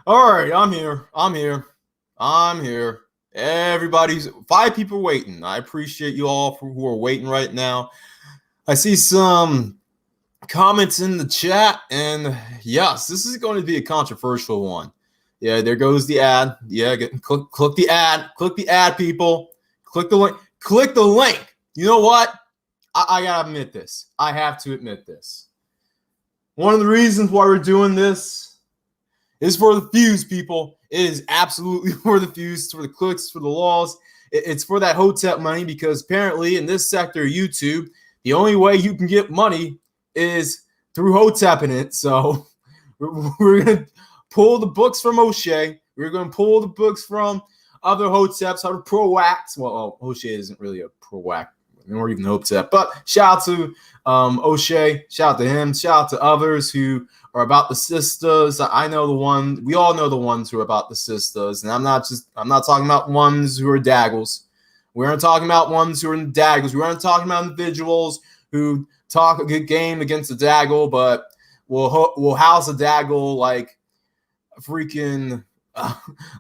All right, I'm here. I'm here. Everybody's 5 people waiting. I appreciate you all who are waiting right now. I see some comments in the chat, and yes, this is going to be a controversial one. Yeah, there goes the ad. Yeah, click the ad. Click the ad, people. Click the link. Click the link. You know what? I gotta admit this. I have to admit this. One of the reasons why we're doing this is for the views, people. It is absolutely for the views, for the clicks, for the laws. It's for that Hotep money, because apparently in this sector of YouTube, the only way you can get money is through Hoteping it. So we're going to pull the books from O'Shea. We're going to pull the books from other Hoteps, other pro-wax. Well, O'Shea isn't really a pro-wax, or even Hotep. But shout out to O'Shea. Shout out to him. Shout out to others who are about the sisters. I know the one. We all know the ones who are about the sisters, and I'm not talking about ones who are daggles. We aren't talking about ones who are in daggles. We aren't talking about individuals who talk a good game against a daggle, but will house a daggle like freaking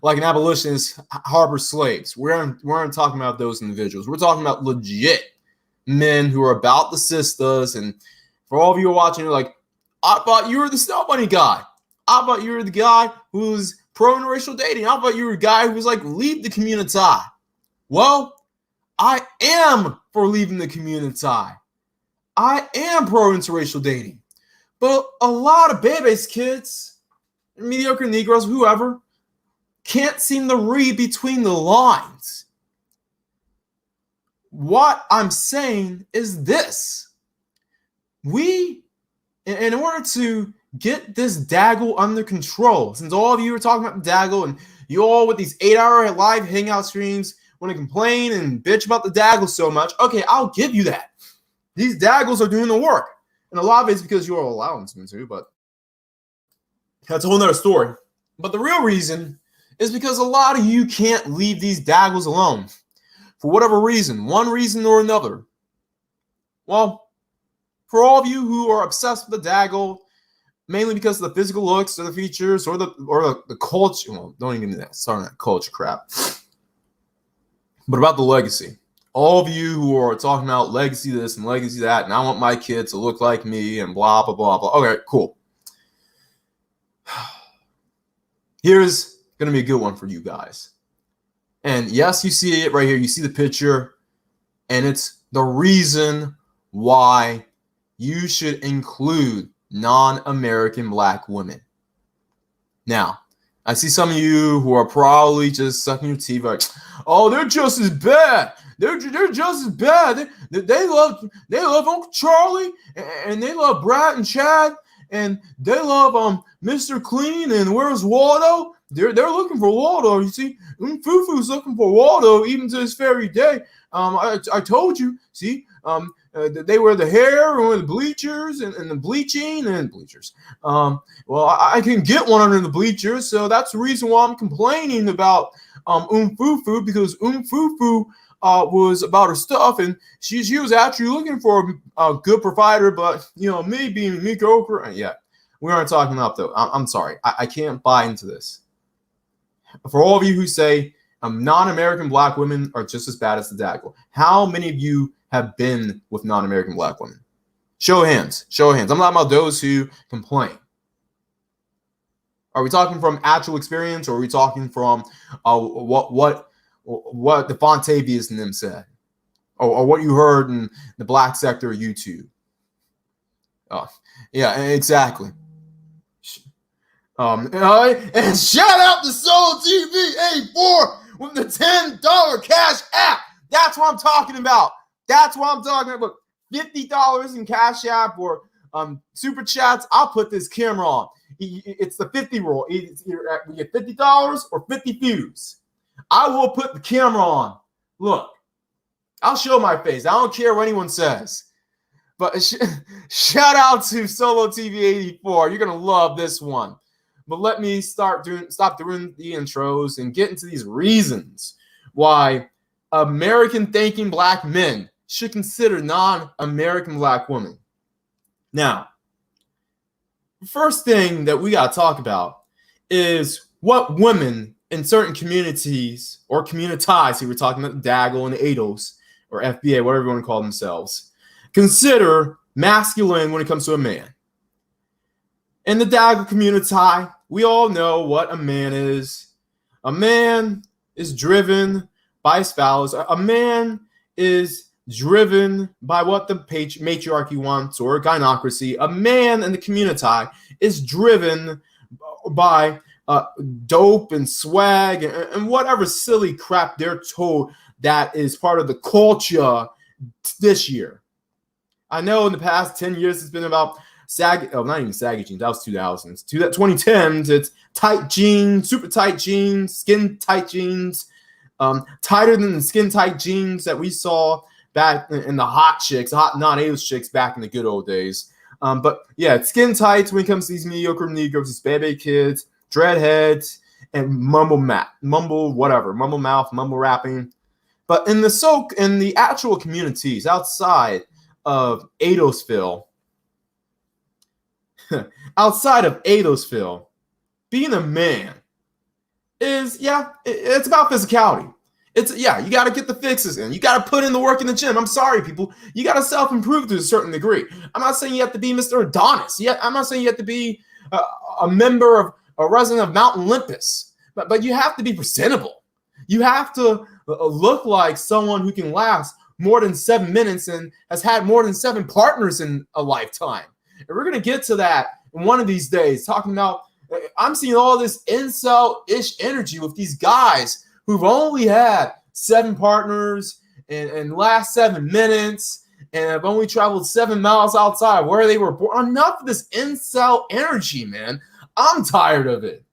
like an abolitionist harbor slaves. We aren't talking about those individuals. We're talking about legit men who are about the sisters. And for all of you who are watching, you're like, I thought you were the Snow Bunny guy. I thought you were the guy who's pro interracial dating. I thought you were a guy who was like, leave the community. Well, I am for leaving the community. I am pro interracial dating. But a lot of babies, kids, mediocre Negroes, whoever, can't seem to read between the lines. What I'm saying is this. We, in order to get this daggle under control, since all of you are talking about the daggle, and you all with these 8-hour live hangout streams want to complain and bitch about the daggle so much, okay, I'll give you that. These daggles are doing the work. And a lot of it's because you're allowing them to, but that's a whole nother story. But the real reason is because a lot of you can't leave these daggles alone. For whatever reason, one reason or another. Well, for all of you who are obsessed with the daggle, mainly because of the physical looks or the features or the culture, well, don't even get that, starting that culture crap. But about the legacy. All of you who are talking about legacy this and legacy that, and I want my kids to look like me and blah, blah, blah, blah. Okay, cool. Here's going to be a good one for you guys. And yes, you see it right here. You see the picture. And it's the reason why you should include non-American Black women. Now, I see some of you who are probably just sucking your teeth like, oh, they're just as bad. They're just as bad. They love Uncle Charlie, and they love Brad and Chad, and they love Mr. Clean, and where's Waldo? They're looking for Waldo. You see, Fufu's looking for Waldo even to this very day. I told you. See, they wear the hair and the bleachers and the bleaching and bleachers. Well, I can get one under the bleachers, so that's the reason why I'm complaining about Fufu, because Fufu was about her stuff, and she was actually looking for a good provider, but me being mediocre, yeah, we aren't talking about though. I'm sorry, I can't buy into this. For all of you who say non-American Black women are just as bad as the daggle, how many of you have been with non-American Black women? Show of hands. Show of hands. I'm talking about those who complain. Are we talking from actual experience, or are we talking from what the Fontavious and them said, or what you heard in the Black sector of YouTube? Oh, yeah, exactly. And shout out to Soul TV 84 with the $10 Cash App. That's what I'm talking about. That's what I'm talking about. $50 in Cash App or super chats. I'll put this camera on. It's the 50 rule. It's either we get $50 or 50 views. I will put the camera on. Look, I'll show my face. I don't care what anyone says. But shout out to Solo TV 84. You're gonna love this one. But let me stop doing the intros and get into these reasons why American thinking Black men should consider non-American Black women. Now, first thing that we got to talk about is what women in certain communities or communities, we were talking about Daggle and ADOS or FBA, whatever you want to call themselves, consider masculine when it comes to a man. In the Daggle community, we all know what a man is. A man is driven by his values. A man is driven by what the matriarchy wants or gynocracy. A man in the community is driven by dope and swag and whatever silly crap they're told that is part of the culture this year. I know in the past 10 years it's been about not even saggy jeans, that was 2000s. 2010s, it's tight jeans, super tight jeans, skin tight jeans, tighter than the skin tight jeans that we saw back in the hot non-ADOS chicks back in the good old days. But yeah, it's skin tights when it comes to these mediocre Negroes, these baby kids, dreadheads, and mumble mouth, mumble rapping. But in the actual communities outside of ADOSville, being a man is, it's about physicality. You got to get the fixes in. You got to put in the work in the gym. I'm sorry, people. You got to self-improve to a certain degree. I'm not saying you have to be Mr. Adonis. I'm not saying you have to be a member of a resident of Mount Olympus. But you have to be presentable. You have to look like someone who can last more than 7 minutes and has had more than 7 partners in a lifetime. And we're going to get to that in one of these days, talking about, I'm seeing all this incel-ish energy with these guys who've only had 7 partners and last 7 minutes and have only traveled 7 miles outside where they were born. Enough of this incel energy, man. I'm tired of it.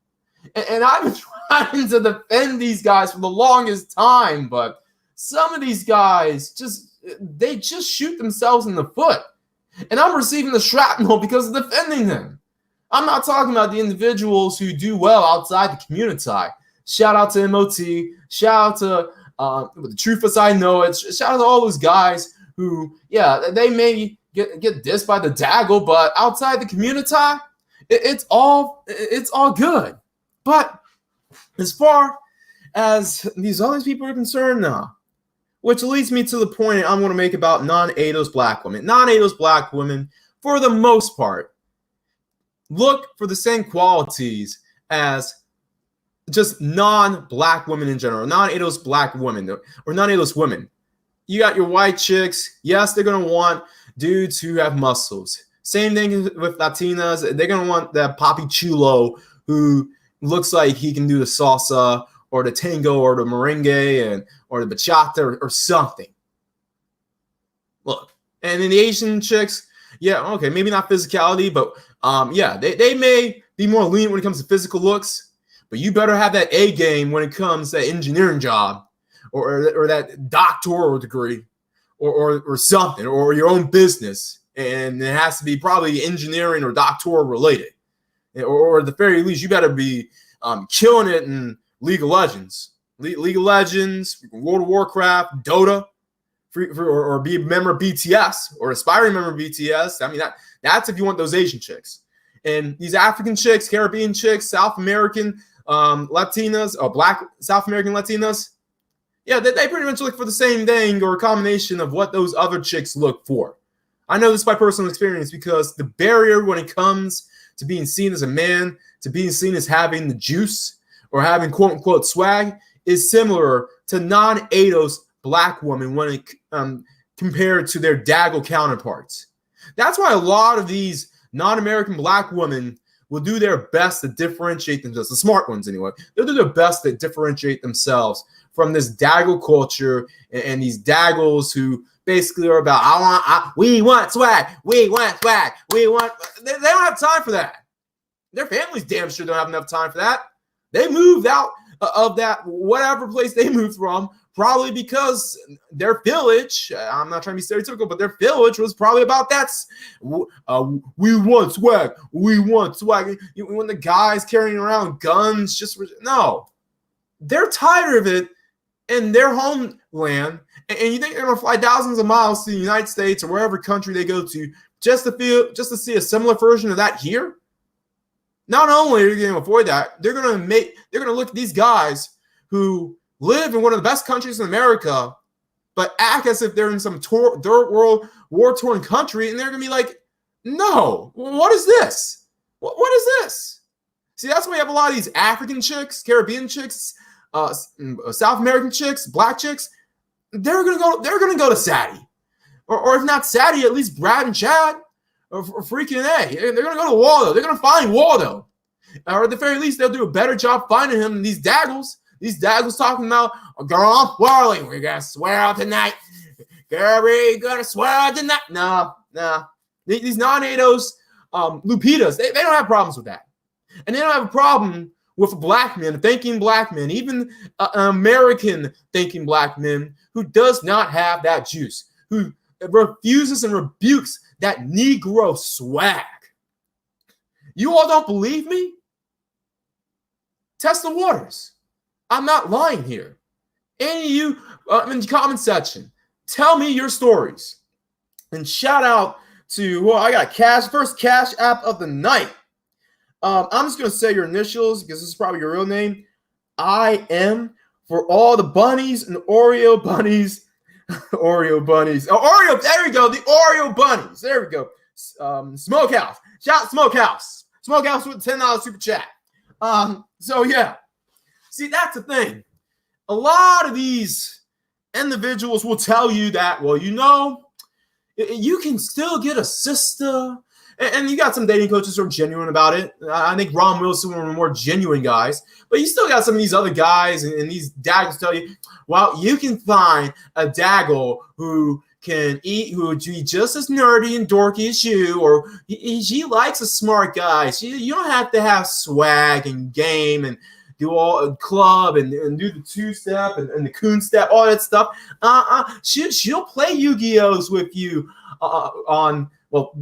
And I've been trying to defend these guys for the longest time, but some of these guys just shoot themselves in the foot. And I'm receiving the shrapnel because of defending them. I'm not talking about the individuals who do well outside the community. Shout out to MOT. Shout out to the Truthers I Know It. Shout out to all those guys who, they may get dissed by the Daggle, but outside the community, it's all good. But as far as these other people are concerned now, which leads me to the point I'm going to make about non-ADOS black women. Non-ADOS black women, for the most part, look for the same qualities as just non-black women in general, non-ADOS black women or non-ADOS women. You got your white chicks. Yes, they're going to want dudes who have muscles. Same thing with Latinas. They're going to want that Papi Chulo who looks like he can do the salsa or the tango or the merengue or the bachata or something. Look, and then the Asian chicks, maybe not physicality, but they may be more lenient when it comes to physical looks, but you better have that A game when it comes to that engineering job or that doctoral degree or something, or your own business. And it has to be probably engineering or doctoral related. Or at the very least, you better be killing it in League of Legends, World of Warcraft, Dota, or be a member of BTS or aspiring member of BTS. I mean, that's if you want those Asian chicks. And these African chicks, Caribbean chicks, South American Latinas, or Black South American Latinas, they pretty much look for the same thing or a combination of what those other chicks look for. I know this by personal experience because the barrier when it comes to being seen as a man, to being seen as having the juice or having quote-unquote swag is similar to non-ADOS black women when it compared to their Daggle counterparts. That's why a lot of these non-American black women will do their best to differentiate themselves, the smart ones anyway. They'll do their best to differentiate themselves from this Daggle culture and these Daggles who basically are about, we want swag. They don't have time for that. Their families damn sure don't have enough time for that. They moved out of that, whatever place they moved from, probably because their village, I'm not trying to be stereotypical, but their village was probably about that. We want swag. When the guys carrying around guns, no. They're tired of it in their homeland. And you think they're going to fly thousands of miles to the United States or wherever country they go to just to see a similar version of that here? Not only are they going to avoid that, they're going to look at these guys who live in one of the best countries in America, but act as if they're in some third world war-torn country, and they're going to be like, no, what is this? What is this? See, that's why you have a lot of these African chicks, Caribbean chicks, South American chicks, black chicks. They're gonna go to Sadie, or if not Sadie, at least Brad and Chad, or freaking A. They're gonna go to Waldo. They're gonna find Waldo, or at the very least, they'll do a better job finding him than these daggles. These daggles talking about, girl, I'm swirling. We're gonna swirl tonight. Girl, we're gonna swirl tonight. No. These non-ADOS, Lupitas, they don't have problems with that. And they don't have a problem with black men, thinking black men, even American thinking black men who does not have that juice, who refuses and rebukes that Negro swag. You all don't believe me? Test the waters. I'm not lying here. Any of you in the comment section, tell me your stories. And shout out to, well, I got first Cash App of the night. I'm just going to say your initials because this is probably your real name. I am for all the bunnies and Oreo bunnies. Oreo bunnies. Oh, Oreo. There we go. The Oreo bunnies. There we go. Smokehouse. Shout out Smokehouse. Smokehouse with a $10 super chat. So, yeah. See, that's the thing. A lot of these individuals will tell you that, well, you know, you can still get a sister. And you got some dating coaches who are genuine about it. I think Ron Wilson were more genuine guys. But you still got some of these other guys and these daggles tell you, well, you can find a daggle who would be just as nerdy and dorky as you, or she likes a smart guy. You don't have to have swag and game and do all a club and do the two-step and the coon step, all that stuff. She'll play Yu-Gi-Ohs with you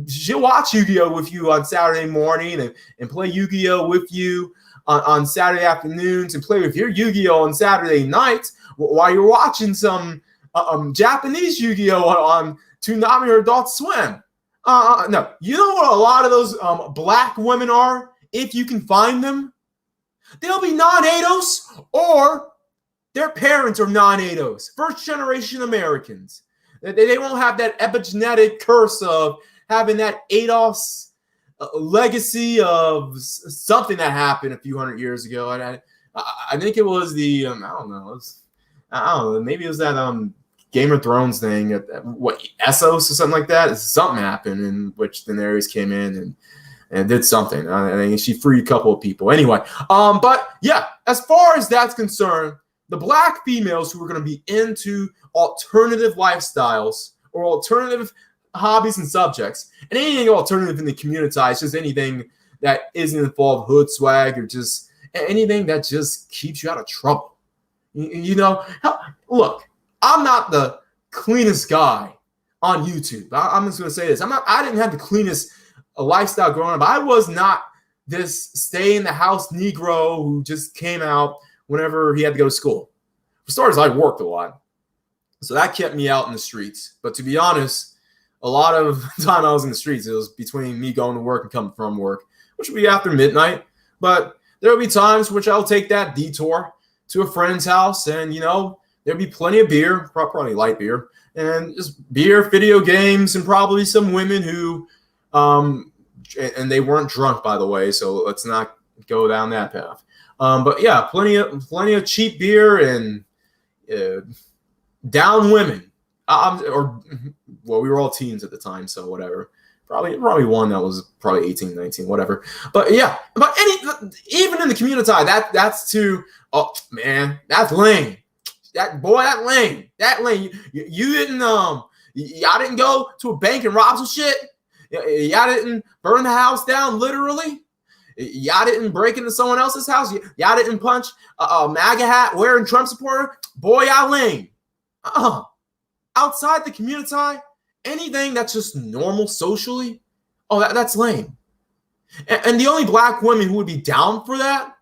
she'll watch Yu-Gi-Oh! With you on Saturday morning and play Yu-Gi-Oh! With you on Saturday afternoons and play with your Yu-Gi-Oh! On Saturday nights while you're watching some Japanese Yu-Gi-Oh! On Toonami or Adult Swim. No, you know what a lot of those black women are, if you can find them? They'll be non-ADOS or their parents are non-ADOS, first-generation Americans. They won't have that epigenetic curse of having that ADOS legacy of something that happened a few hundred years ago. And I think it was the, I don't know, maybe it was that Game of Thrones thing, Essos or something like that. Something happened in which Daenerys came in and did something. I think she freed a couple of people. Anyway, but yeah, as far as that's concerned, the black females who are going to be into alternative lifestyles or alternative hobbies and subjects, and anything alternative in the community, it's just anything that isn't involved hood swag or just anything that just keeps you out of trouble. You know, look, I'm not the cleanest guy on YouTube. I'm just going to say this. I didn't have the cleanest lifestyle growing up. I was not this stay in the house Negro who just came out whenever he had to go to school. For starters, I worked a lot. So that kept me out in the streets. But to be honest, a lot of time I was in the streets, it was between me going to work and coming from work, which would be after midnight. But there will be times which I'll take that detour to a friend's house and, you know, there'll be plenty of beer, probably light beer, and just beer, video games, and probably some women who, and they weren't drunk, by the way, so let's not go down that path. But yeah, plenty of cheap beer and down women. We were all teens at the time, so whatever. Probably one that was probably 18, 19, whatever. But yeah, even in the community, that's too. Oh man, that's lame. That lame. You didn't y'all didn't go to a bank and rob some shit. Y'all didn't burn the house down literally. Y'all didn't break into someone else's house. Y'all didn't punch a MAGA hat wearing Trump supporter. Boy, y'all lame. Outside the community, anything that's just normal socially, that's lame. And the only black women who would be down for that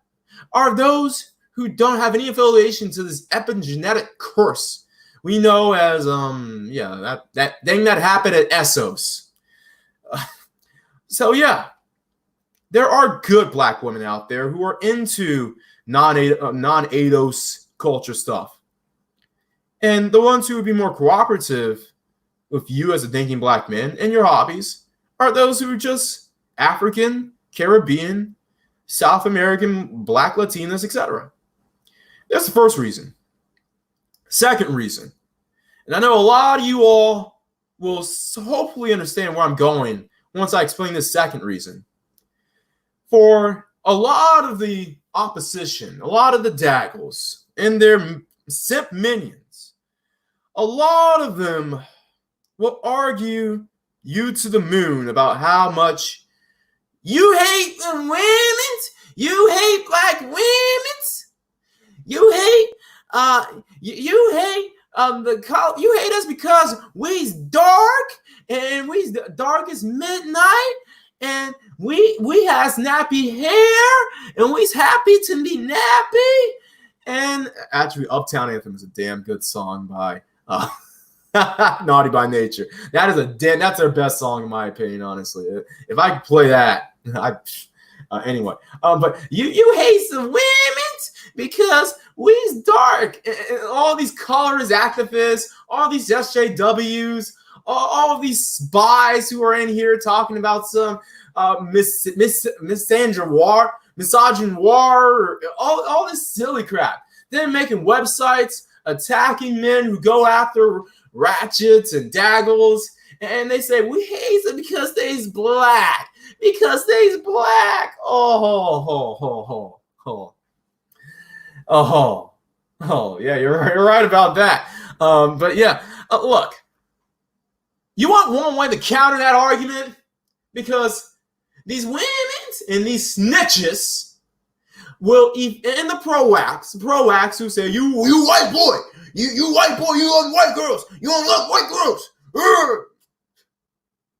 are those who don't have any affiliation to this epigenetic curse we know as that thing that happened at Essos. So yeah, there are good black women out there who are into non-ADOS culture stuff. And the ones who would be more cooperative with you as a thinking black man and your hobbies are those who are just African, Caribbean, South American, Black Latinas, etc. That's the first reason. Second reason, and I know a lot of you all will hopefully understand where I'm going once I explain this second reason. For a lot of the opposition, a lot of the daggles and their simp minions, a lot of them will argue you to the moon about how much you hate the women, you hate black women, you hate you hate you hate us because we's dark and we's the darkest midnight and we has nappy hair and we's happy to be nappy. And actually, Uptown Anthem is a damn good song by Naughty by Nature. That's their best song in my opinion, honestly. If I could play that, anyway. But you hate the women because we's dark. And all these colorist activists, all these SJWs, all of these spies who are in here talking about some misandry war, misogyny war, all this silly crap. They're making websites attacking men who go after ratchets and daggles, and they say we hate them because they's black. Because they's black. Yeah, you're right about that. But yeah, look, you want one way to counter that argument because these women and these snitches will eat in the pro-ax who say you white boy, you white boy, you on white girls, you don't love white girls.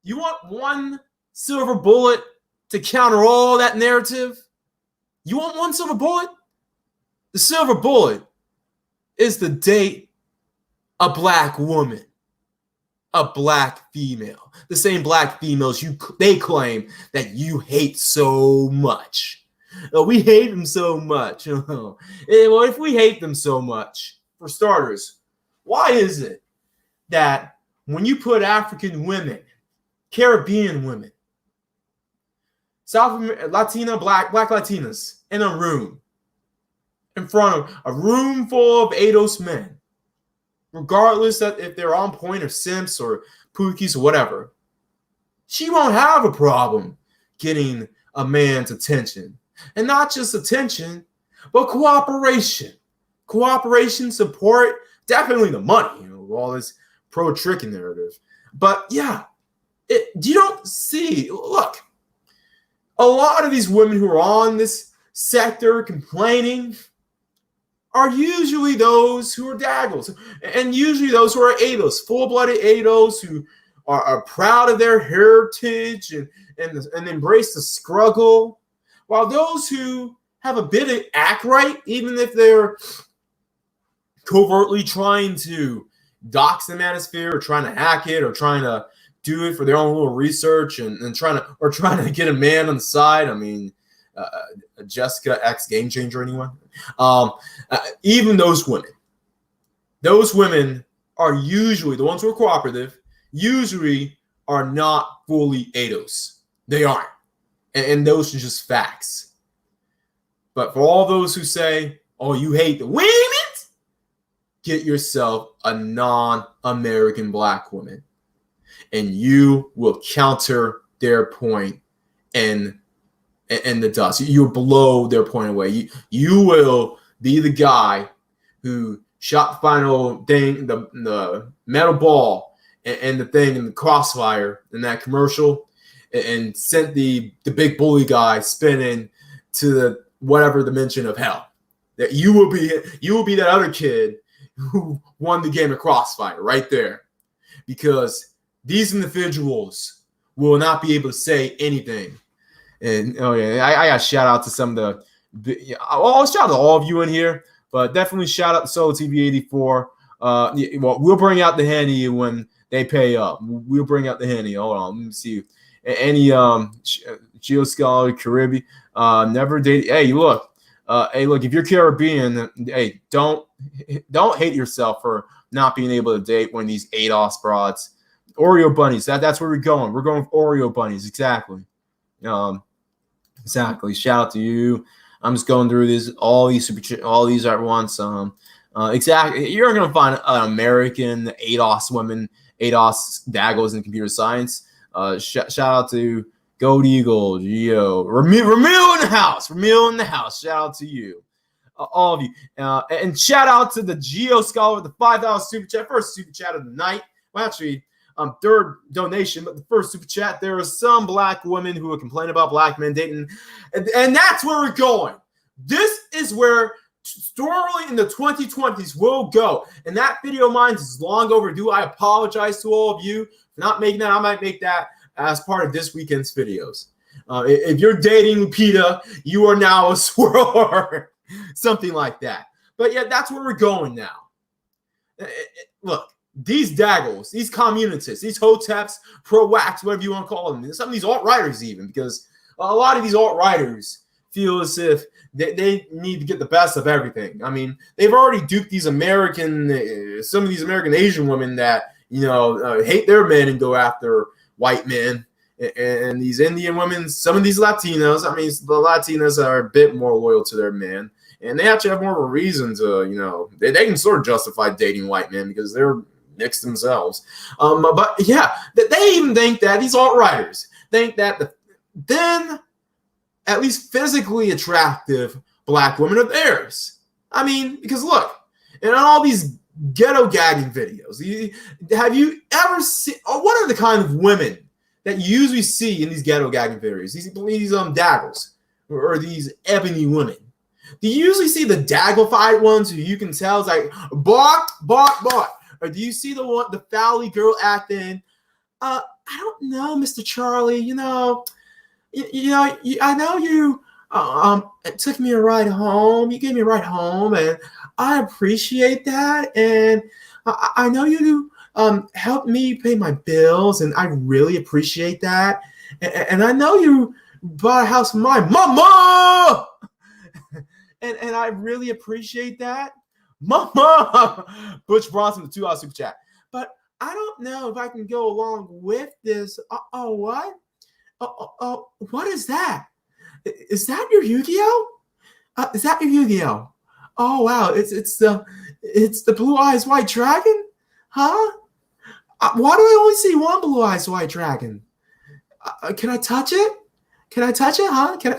You want one silver bullet to counter all that narrative? You want one silver bullet? The silver bullet is to date a black woman, a black female, the same black females they claim that you hate so much. We hate them so much. Well, if we hate them so much, for starters, why is it that when you put African women, Caribbean women, Latina, black Latinas in a room, in front of a room full of ADOS men, regardless that if they're on point or simps or pookies or whatever, she won't have a problem getting a man's attention. And not just attention, but cooperation. Cooperation, support, definitely the money, all this pro-tricking narrative. But yeah, you don't see, look, a lot of these women who are on this sector complaining are usually those who are daggles, and usually those who are ADOS, full-blooded ADOS who are proud of their heritage and embrace the struggle, while those who have a bit of act right, even if they're covertly trying to dox the manosphere or trying to hack it or trying to do it for their own little research and trying to get a man on the side. I mean, Jessica X Game Changer, anyone? Even those women are usually, the ones who are cooperative, usually are not fully ADOS. They aren't. And those are just facts. But for all those who say, oh, you hate the women, get yourself a non-American black woman. And you will counter their point in the dust. You'll blow their point away. You will be the guy who shot the final thing, the metal ball and the thing in the crossfire in that commercial, and sent the big bully guy spinning to the whatever dimension of hell. That you will be that other kid who won the game of crossfire right there, because these individuals will not be able to say anything. And oh yeah, I got to shout out to some of I'll shout out to all of you in here, but definitely shout out to Solo TV 84. Well, we'll bring out the Henny when they pay up. We'll bring out the Henny. Hold on, let me see. any geoscholar Caribbean never dated. Hey, look, if you're Caribbean, hey, don't hate yourself for not being able to date one of these ADOS broads. Oreo bunnies. That's where we're going. We're going with Oreo bunnies. Exactly. Exactly. Shout out to you. I'm just going through all these at once. Exactly. You're gonna find an American ADOS women, ADOS daggles in computer science. Shout out to Gold Eagle, Geo, Ramil in the house. Ramil in the house. Shout out to you, all of you, and shout out to the Geo Scholar with the $5 super chat. First super chat of the night. Well, actually, third donation, but the first super chat. There are some black women who are complaining about black men dating, and that's where we're going. This is where Stormily in the 2020s will go, and that video of mine is long overdue. I apologize to all of you for not making that. I might make that as part of this weekend's videos. If you're dating Lupita, you are now a swirl or something like that. But yeah, that's where we're going now. Look, these daggles, these communists, these hoteps, pro-wax, whatever you want to call them, some of these alt-writers even, because a lot of these alt-writers feel as if they need to get the best of everything. I mean, they've already duped these some of these American Asian women that, hate their men and go after white men. And these Indian women, some of these Latinos, I mean, the Latinas are a bit more loyal to their men. And they actually have more of a reason to, they can sort of justify dating white men because they're mixed themselves. But yeah, they even think that these alt-writers think that then at least physically attractive black women are theirs. I mean, because look, in all these ghetto gagging videos, have you ever seen, or what are the kind of women that you usually see in these ghetto gagging videos? These daggles or these ebony women. Do you usually see the dagglified ones who you can tell is like bark, bark, bark? Or do you see the Valley girl acting? I don't know, Mr. Charlie. I know you took me a ride home. You gave me a ride home, and I appreciate that. And I know you helped me pay my bills, and I really appreciate that. And I know you bought a house for my mama, and I really appreciate that. Mama! Butch Bronson, the $2 super chat. But I don't know if I can go along with this. What? What is that? Is that your Yu-Gi-Oh? Is that your Yu-Gi-Oh? Oh wow, it's the Blue Eyes White Dragon, huh? Why do I only see one Blue Eyes White Dragon? Can I touch it? Can I touch it, huh? Can I?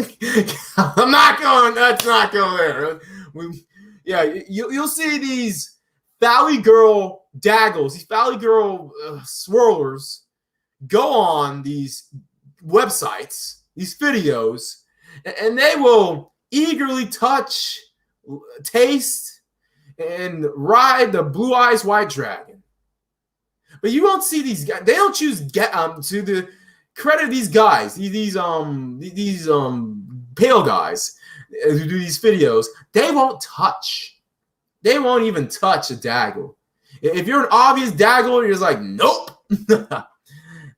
I'm not going. Let's not go there. You'll see these Valley Girl daggles, these Valley Girl swirlers go on these websites, these videos, and they will eagerly touch, taste, and ride the Blue Eyes White Dragon. But you won't see these guys. They don't choose to the credit of these guys, these pale guys who do these videos. They won't touch. They won't even touch a daggle. If you're an obvious daggle, you're just like, nope. Let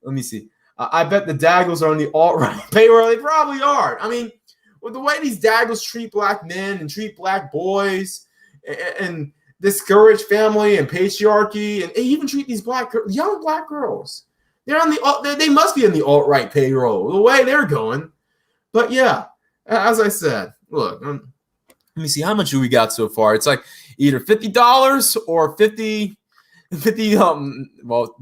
me see. I bet the daggles are on the alt-right payroll. They probably are. I mean, with the way these daggles treat black men and treat black boys and discourage family and patriarchy, and they even treat these young black girls. They must be on the alt-right payroll, the way they're going. But yeah, as I said, look, let me see how much we got so far. It's like either $50 or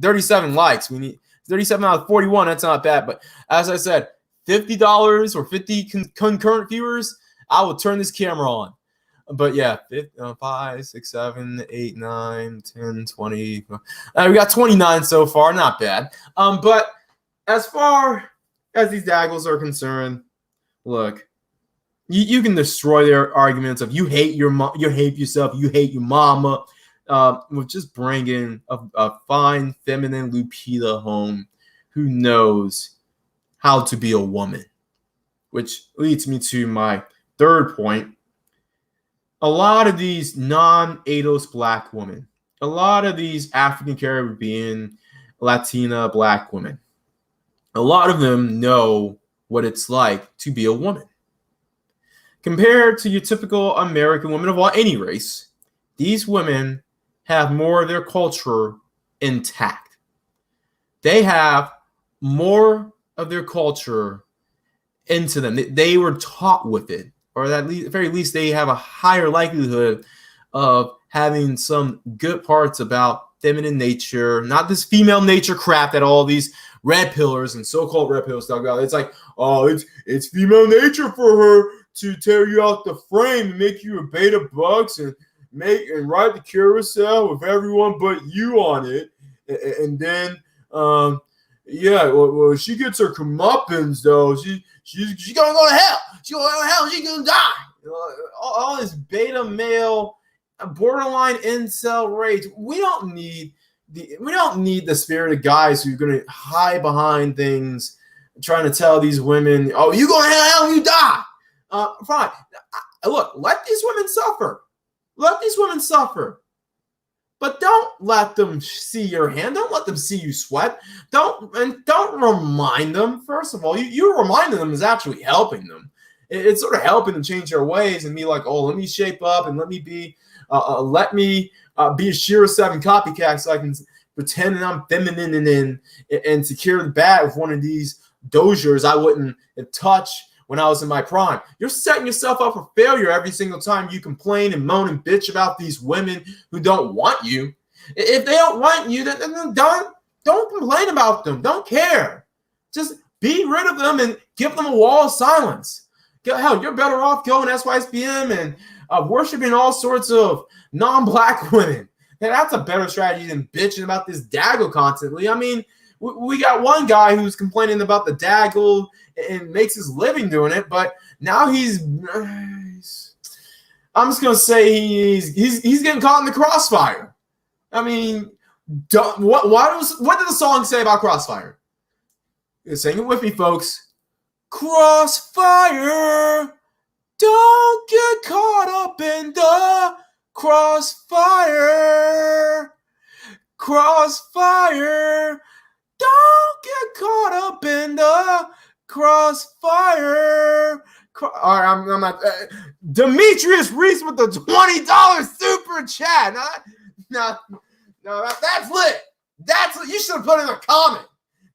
37 likes. We need 37 out of 41. That's not bad. But as I said, $50 or 50 concurrent viewers, I will turn this camera on. But yeah, 5, 6, 7, 8, 9, 10, 20. We got 29 so far. Not bad. But as far as these daggles are concerned, look, you can destroy their arguments of you hate you hate yourself, you hate your mama, with just bringing a fine feminine Lupita home who knows how to be a woman. Which leads me to my third point. A lot of these non-ADOS black women, a lot of these African Caribbean, Latina black women, a lot of them know what it's like to be a woman. Compared to your typical American woman of any race, these women have more of their culture intact. They have more of their culture into them. They were taught with it, or at the very least, they have a higher likelihood of having some good parts about feminine nature, not this female nature crap that all these red pillars and so-called red pillars talk about. It's like, oh, it's female nature for her to tear you out the frame and make you a beta bucks and ride the carousel with everyone but you on it, and then yeah, well, she gets her comeuppance though. She's gonna go to hell. She's gonna go to hell. She's gonna die. All this beta male, borderline incel rage. We don't need the spirit of guys who are gonna hide behind things, trying to tell these women, "Oh, you go to hell when you die." Fine. Look, let these women suffer. Let these women suffer. But don't let them see your hand. Don't let them see you sweat. Don't remind them. First of all, you reminding them is actually helping them. It's sort of helping them change their ways and be like, oh, let me shape up and let me be a Shira 7 copycat so I can pretend that I'm feminine and secure the bat with one of these dozers I wouldn't touch when I was in my prime. You're setting yourself up for failure every single time you complain and moan and bitch about these women who don't want you. If they don't want you, then don't complain about them. Don't care. Just be rid of them and give them a wall of silence. Hell, you're better off going SYSBM and worshiping all sorts of non-black women. And that's a better strategy than bitching about this daggle constantly. I mean, we got one guy who's complaining about the daggle and makes his living doing it, but now I'm just gonna say he's getting caught in the crossfire. I mean, what did the song say about crossfire? Sing it with me, folks. Crossfire, don't get caught up in the crossfire. Crossfire, don't get caught up in the crossfire. All right, I'm not. Demetrius Reese with the $20 super chat. No, that's lit. You should have put in a comment.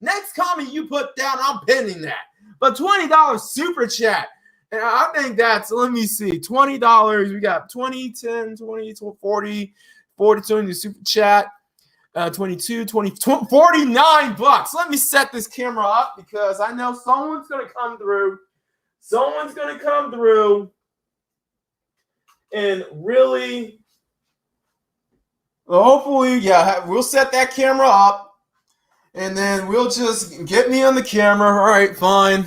Next comment you put down, I'm pinning that. But $20 super chat. And I think that's, let me see, $20. We got 20, 10, 20, 40, 42 in the super chat. 22, 20, 49 bucks. Let me set this camera up because I know someone's going to come through. Someone's going to come through and really, hopefully, yeah, we'll set that camera up and then we'll just get me on the camera. All right, fine.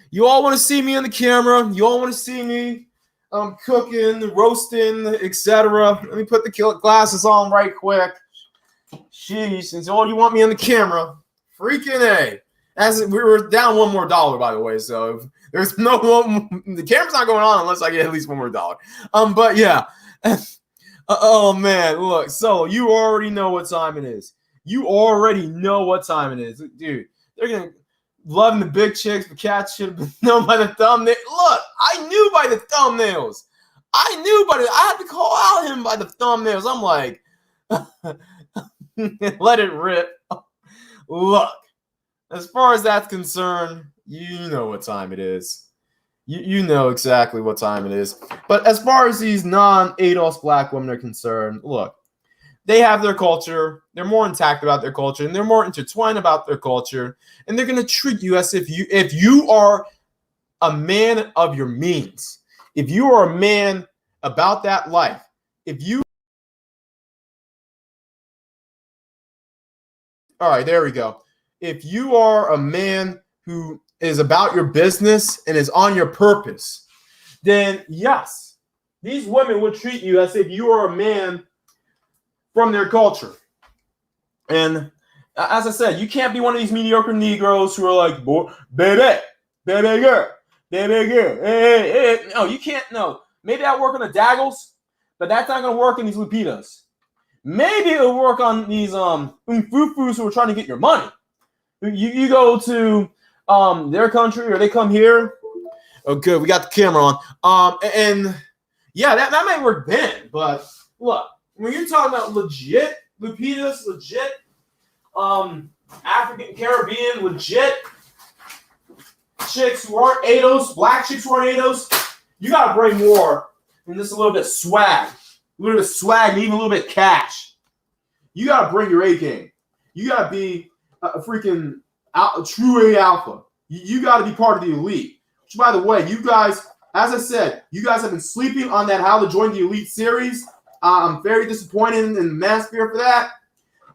You all want to see me on the camera. You all want to see me cooking, roasting, etc. Let me put the glasses on right quick. Jeez, since all you want me on the camera, freaking A. As we were down $1 more, by the way, so there's no one, the camera's not going on unless I get at least $1 more. But yeah. Oh man, look, so you already know what time it is. You already know what time it is. Dude, they're gonna loving the big chicks, but cats should have been known by the thumbnail. Look, I knew by the thumbnails. I had to call out him by the thumbnails. I'm like, let it rip. Look, as far as that's concerned, you know what time it is. You know exactly what time it is. But as far as these non-ADOS black women are concerned, look, they have their culture. They're more intact about their culture, and they're more intertwined about their culture. And they're going to treat you as if you are a man of your means. If you are a man about that life, all right, there we go. If you are a man who is about your business and is on your purpose, then yes, these women will treat you as if you are a man from their culture. And as I said, you can't be one of these mediocre Negroes who are like, baby girl. Hey. No, you can't. No, maybe I work on the daggles, but that's not going to work on these Lupitas. Maybe it'll work on these umfufus who are trying to get your money. You go to their country or they come here. Oh, good. We got the camera on. And yeah, that may work then. But look, when you're talking about legit Lupitas, legit African Caribbean, legit chicks who aren't ADOS, black chicks who aren't ADOS, you gotta bring more than just a little bit of swag, and even a little bit of cash. You gotta bring your A game. You gotta be a freaking true A alpha. You gotta be part of the elite. Which, by the way, you guys, as I said, you guys have been sleeping on that How to Join the Elite series. I'm very disappointed in the manosphere for that.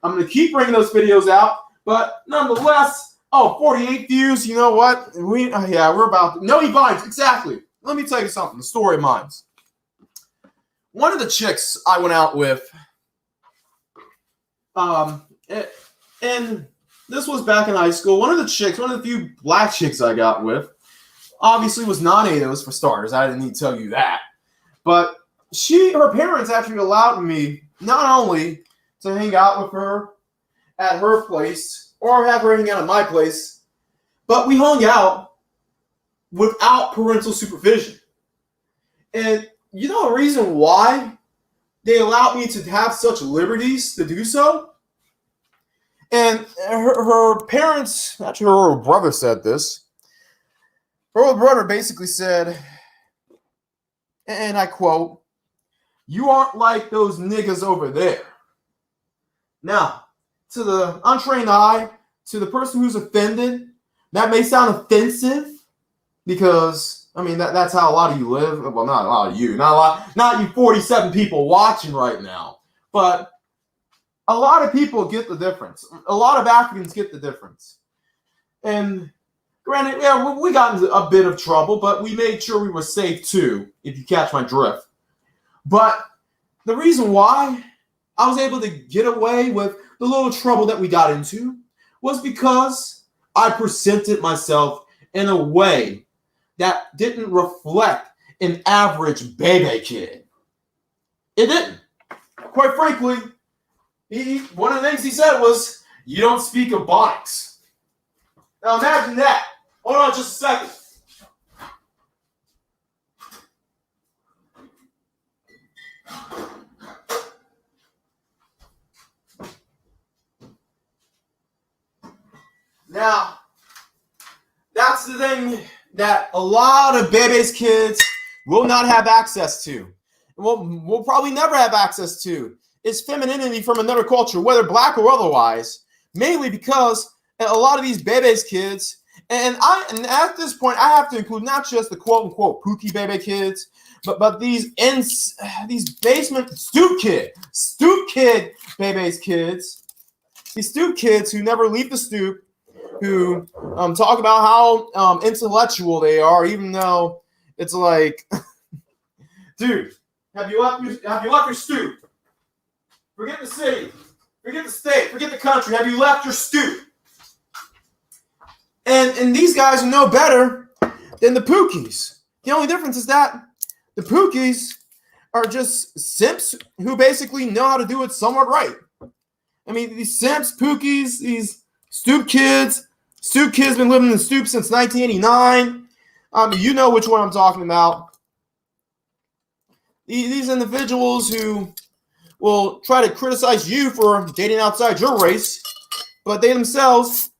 I'm gonna keep bringing those videos out, but nonetheless. Oh, 48 views. You know what? We're about to. No, he binds. Exactly. Let me tell you something. The story of mine. One of the chicks I went out with, and this was back in high school. One of the few black chicks I got with, obviously was non-ADOS for starters. I didn't need to tell you that. But her parents actually allowed me not only to hang out with her at her place, or have her hang out at my place, but we hung out without parental supervision. And you know the reason why they allowed me to have such liberties to do so? And her parents, actually her brother said this. Her brother basically said, and I quote, "You aren't like those niggas over there." Now, to the untrained eye, to the person who's offended, that may sound offensive because, I mean, that's how a lot of you live. Well, not a lot of you. Not you 47 people watching right now. But a lot of people get the difference. A lot of Africans get the difference. And granted, yeah, we got into a bit of trouble, but we made sure we were safe too, if you catch my drift. But the reason why I was able to get away with the little trouble that we got into was because I presented myself in a way that didn't reflect an average baby kid. It didn't. Quite frankly, one of the things he said was, "You don't speak Ebonics." Now imagine that. Hold on just a second. Now, that's the thing that a lot of baby's kids will not have access to. We'll probably never have access to is femininity from another culture, whether black or otherwise, mainly because a lot of these baby's kids, and at this point, I have to include not just the quote-unquote pookie baby kids, but these basement stoop kid baby's kids, these stoop kids who never leave the stoop, who talk about how intellectual they are, even though it's like, dude, have you left your stoop? Forget the city, forget the state, forget the country. Have you left your stoop? And these guys are no better than the pookies. The only difference is that the pookies are just simps who basically know how to do it somewhat right. I mean, these simps, pookies, these stoop kids been living in the stoop since 1989. You know which one I'm talking about. These individuals who will try to criticize you for dating outside your race, but they themselves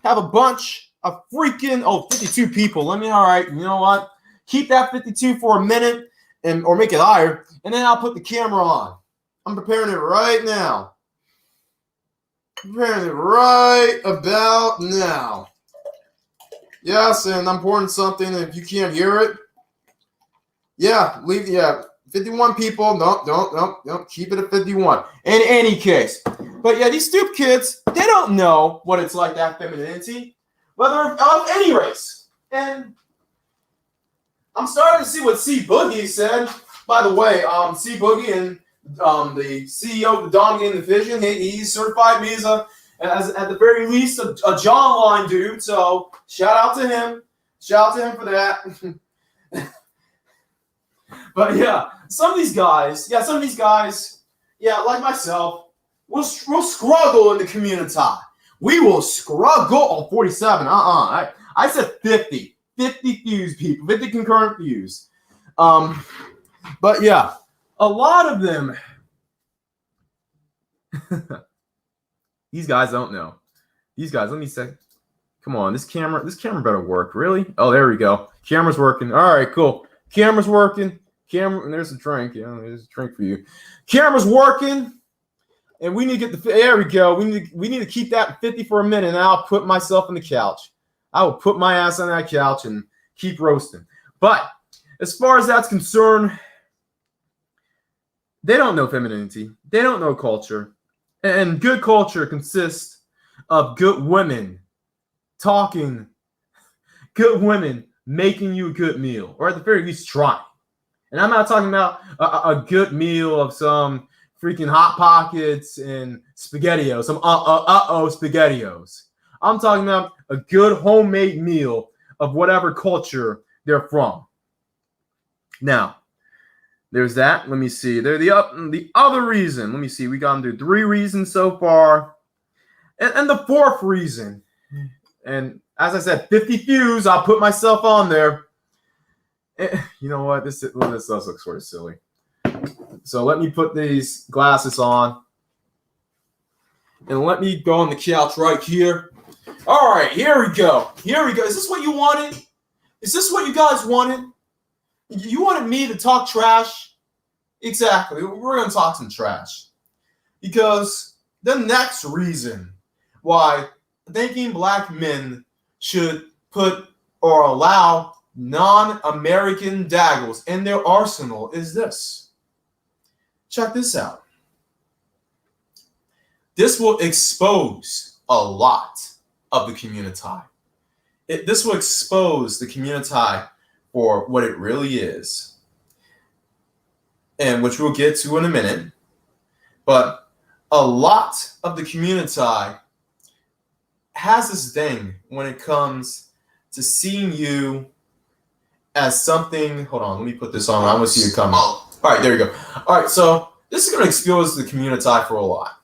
have a bunch of freaking 52 people. All right, you know what? Keep that 52 for a minute or make it higher, and then I'll put the camera on. I'm preparing it right now. Preparing it right about now. Yes, and I'm pouring something. If you can't hear it, yeah, 51 people. Don't. Keep it at 51. In any case, but yeah, these stoop kids, they don't know what it's like to have femininity, whether of any race. And I'm starting to see what C Boogie said. By the way, C Boogie and the CEO of the Dominating Division, he certified me as at the very least a John line dude. So shout out to him. Shout out to him for that. But yeah, some of these guys, like myself, will struggle in the community. We will struggle on 47. I said 50. 50 views, people. 50 concurrent views. But yeah, a lot of them. These guys don't know. These guys, let me say. Come on, this camera better work. Really? Oh, there we go. Camera's working. All right, cool. Camera's working. And there's a drink. Yeah, there's a drink for you. Camera's working. And we need to get there we go. We need to keep that 50 for a minute, and I'll put myself on the couch. I will put my ass on that couch and keep roasting. But as far as that's concerned, they don't know femininity. They don't know culture. And good culture consists of good women talking, good women making you a good meal, or at the very least trying. And I'm not talking about a good meal of some freaking Hot Pockets and SpaghettiOs, some SpaghettiOs. I'm talking about a good homemade meal of whatever culture they're from. Now, there's that. Let me see. There's the other reason. Let me see. We got into 3 reasons so far. And the 4th reason. And as I said, 50 views. I'll put myself on there. You know what? This does look sort of silly. So let me put these glasses on. And let me go on the couch right here. All right, here we go. Here we go. Is this what you wanted? Is this what you guys wanted? You wanted me to talk trash? Exactly. We're going to talk some trash. Because the next reason why thinking black men should put or allow non-American daggles in their arsenal is this. Check this out. This will expose a lot of the community. This will expose the community for what it really is, and which we'll get to in a minute. But a lot of the community has this thing when it comes to seeing you as something. Hold on, let me put this on. I want to see you coming. All right, there you go. All right, so this is going to expose the community for a lot.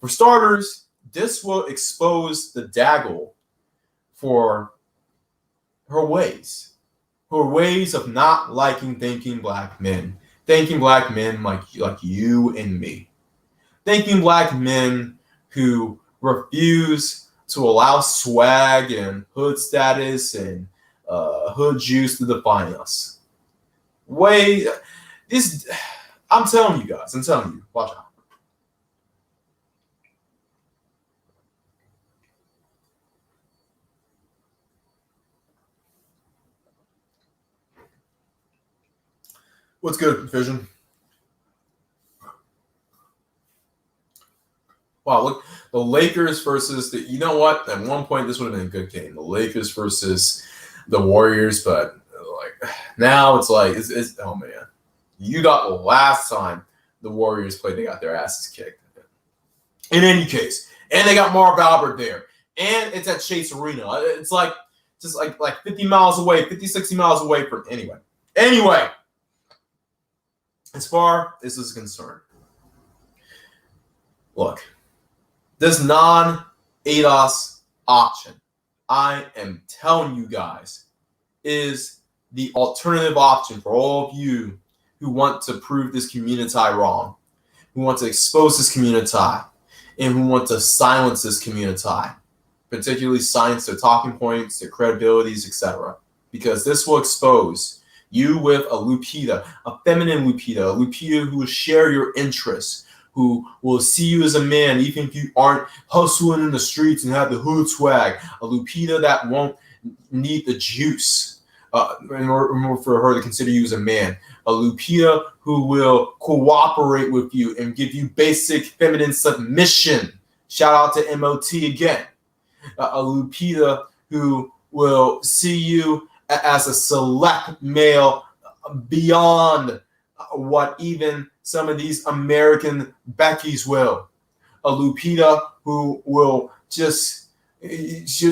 For starters, this will expose the daggle for her ways of not liking thinking black men like you and me, thinking black men who refuse to allow swag and hood status and hood juice to define us. I'm telling you guys, watch out. What's good, Vision? Wow, look, the Lakers versus you know what? At one point, this would have been a good game. The Lakers versus the Warriors, but like now it's like, it's oh man. You got the last time the Warriors played, they got their asses kicked. In any case, and they got Marv Albert there, and it's at Chase Arena. It's like just like 50 miles away, 50, 60 miles away from anyway. As far as this is concerned, look, this non-ADOS option, I am telling you guys, is the alternative option for all of you who want to prove this community wrong, who want to expose this community, and who want to silence this community, particularly silence their talking points, their credibilities, etc. Because this will expose you with a Lupita, a feminine Lupita, a Lupita who will share your interests, who will see you as a man, even if you aren't hustling in the streets and have the hood swag, a Lupita that won't need the juice in order for her to consider you as a man, a Lupita who will cooperate with you and give you basic feminine submission. Shout out to MOT again. A Lupita who will see you as a select male beyond what even some of these American Beckys will. A Lupita who will she'll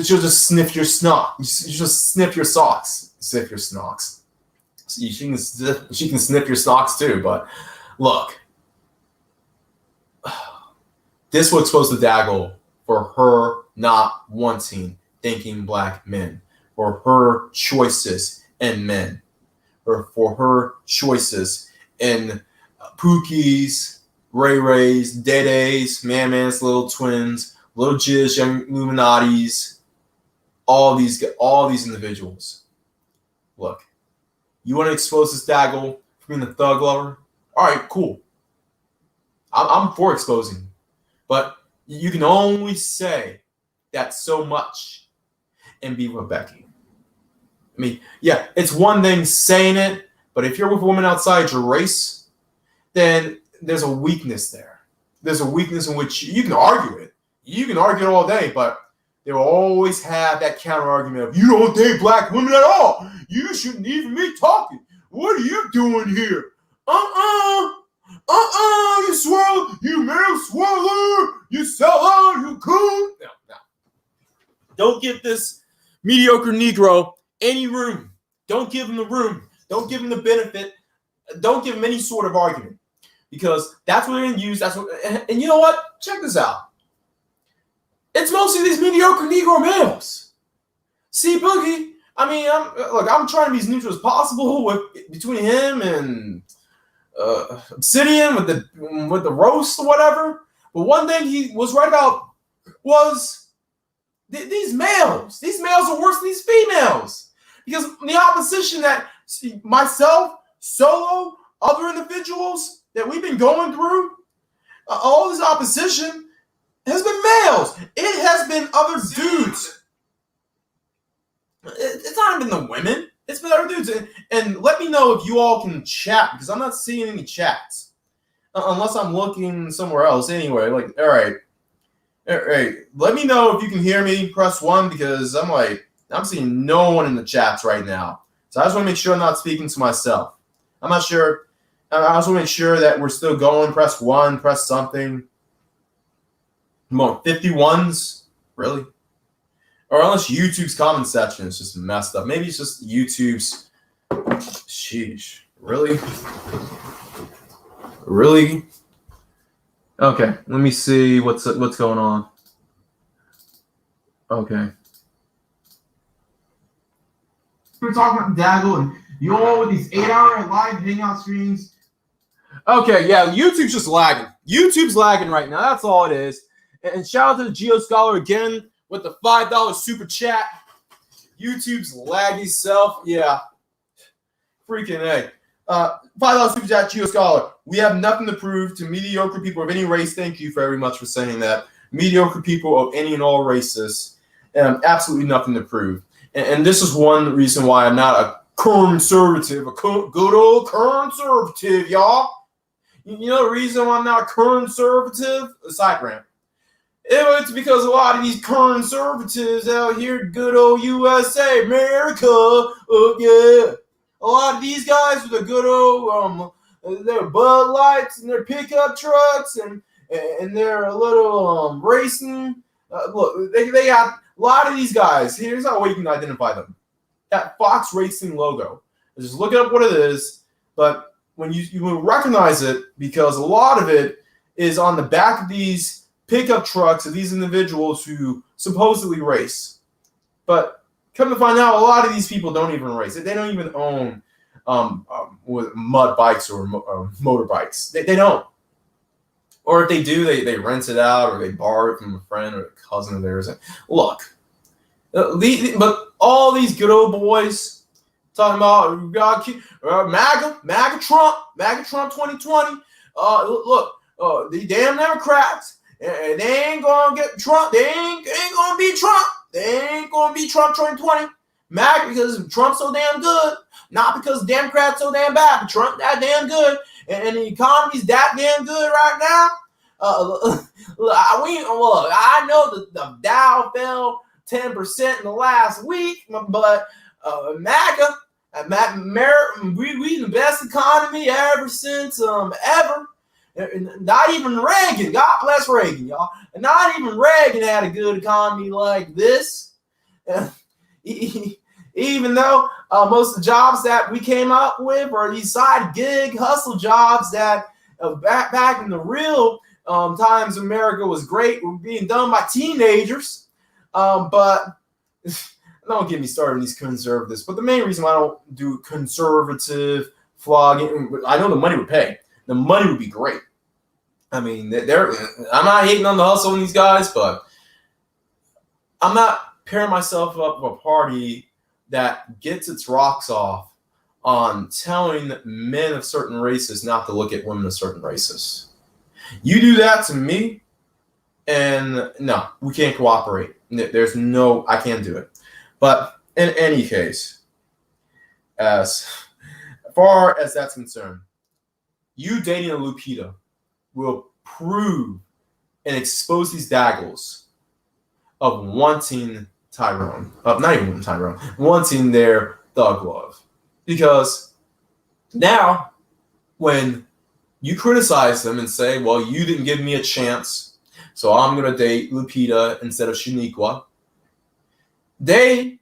just sniff your snock. She'll just sniff your socks. Sniff your snocks. She can sniff your socks too, but look. This will expose the daggle for her not wanting thinking black men, for her choices in men, or for her choices in Pookies, Ray Rays, Day Days, Man Man's Little Twins, Little Jizz, Young Illuminatis, all these individuals. Look, you want to expose this daggle for being a thug lover? All right, cool. I'm for exposing, but you can only say that so much and be with Becky. I mean, yeah, it's one thing saying it, but if you're with a woman outside your race, then there's a weakness there. There's a weakness in which you can argue it. You can argue it all day, but they will always have that counter argument of, you don't date black women at all. You shouldn't even be talking. What are you doing here? You swirl, you male swirler, you seller, you coon. No. Don't give this mediocre Negro any room. Don't give him the room. Don't give him the benefit. Don't give him any sort of argument, because that's what they're going to use. And you know what? Check this out. It's mostly these mediocre Negro males. See, Boogie, I mean, I'm trying to be as neutral as possible between him and Obsidian with the roast or whatever. But one thing he was right about was these males. These males are worse than these females, because the opposition that myself, Solo, other individuals that we've been going through, all this opposition has been males. It has been other dudes. It's not been the women. It's been other dudes. And let me know if you all can chat, because I'm not seeing any chats. Unless I'm looking somewhere else. Anyway, like, all right. Let me know if you can hear me. Press 1, because I'm seeing no one in the chats right now. So I just want to make sure I'm not speaking to myself. I'm not sure. I just want to make sure that we're still going. Press 1, press something. Come on, 51s? Really? Or unless YouTube's comment section is just messed up. Maybe it's just YouTube's. Sheesh. Really? Really? Okay, let me see what's going on. Okay. We're talking about Daggle and you all with these 8-hour live hangout streams. Okay, yeah, YouTube's just lagging. YouTube's lagging right now. That's all it is. And shout out to the Geo Scholar again with the $5 super chat. YouTube's laggy self. Yeah. Freaking A. $5 super chat, Geo Scholar. We have nothing to prove to mediocre people of any race. Thank you very much for saying that. Mediocre people of any and all races. Absolutely nothing to prove. And this is one reason why I'm not a conservative, good old conservative, y'all. You know the reason why I'm not a conservative? A side rant. It's because a lot of these conservatives out here, good old USA, America, oh yeah. A lot of these guys with the good old, their Bud Lights and their pickup trucks and their little racing. Look, they got a lot of these guys. Here's how we can identify them. That Fox Racing logo. Just look up what it is, but when you will recognize it, because a lot of it is on the back of these pickup trucks of these individuals who supposedly race. But come to find out, a lot of these people don't even race. They don't even own with mud bikes or motorbikes. They don't. Or if they do, they rent it out or they borrow it from a friend or a cousin of theirs. Look, but all these good old boys talking about MAGA Trump 2020. Look, the damn Democrats. And they ain't gonna get Trump. They ain't gonna be Trump. They ain't gonna be Trump 2020. MAGA because Trump's so damn good. Not because Democrats so damn bad, but Trump that damn good. And the economy's that damn good right now. I know that the Dow fell 10% in the last week, but MAGA, we the best economy ever since ever. Not even Reagan, God bless Reagan, y'all. Not even Reagan had a good economy like this. Even though most of the jobs that we came up with are these side gig hustle jobs that back in the real times America was great, were being done by teenagers. But don't get me started on these conservatives. But the main reason why I don't do conservative flogging, I know the money would pay. The money would be great. I mean, I'm not hating on the hustle in these guys, but I'm not pairing myself up with a party that gets its rocks off on telling men of certain races not to look at women of certain races. You do that to me, and no, we can't cooperate. I can't do it. But in any case, as far as that's concerned, you dating a Lupita will prove and expose these daggles of wanting Tyrone, not even Tyrone, wanting their thug love. Because now, when you criticize them and say, well, you didn't give me a chance, so I'm going to date Lupita instead of Shaniqua, they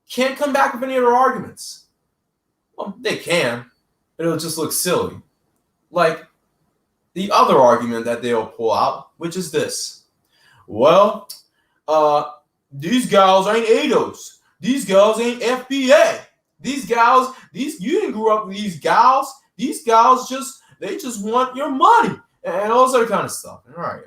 can't come back with any other arguments. Well, they can, but it'll just look silly. Like the other argument that they'll pull out, which is this. Well, these gals ain't ADOS. These gals ain't FBA. These gals, you didn't grow up with these gals. These gals they just want your money and all that kind of stuff. All right.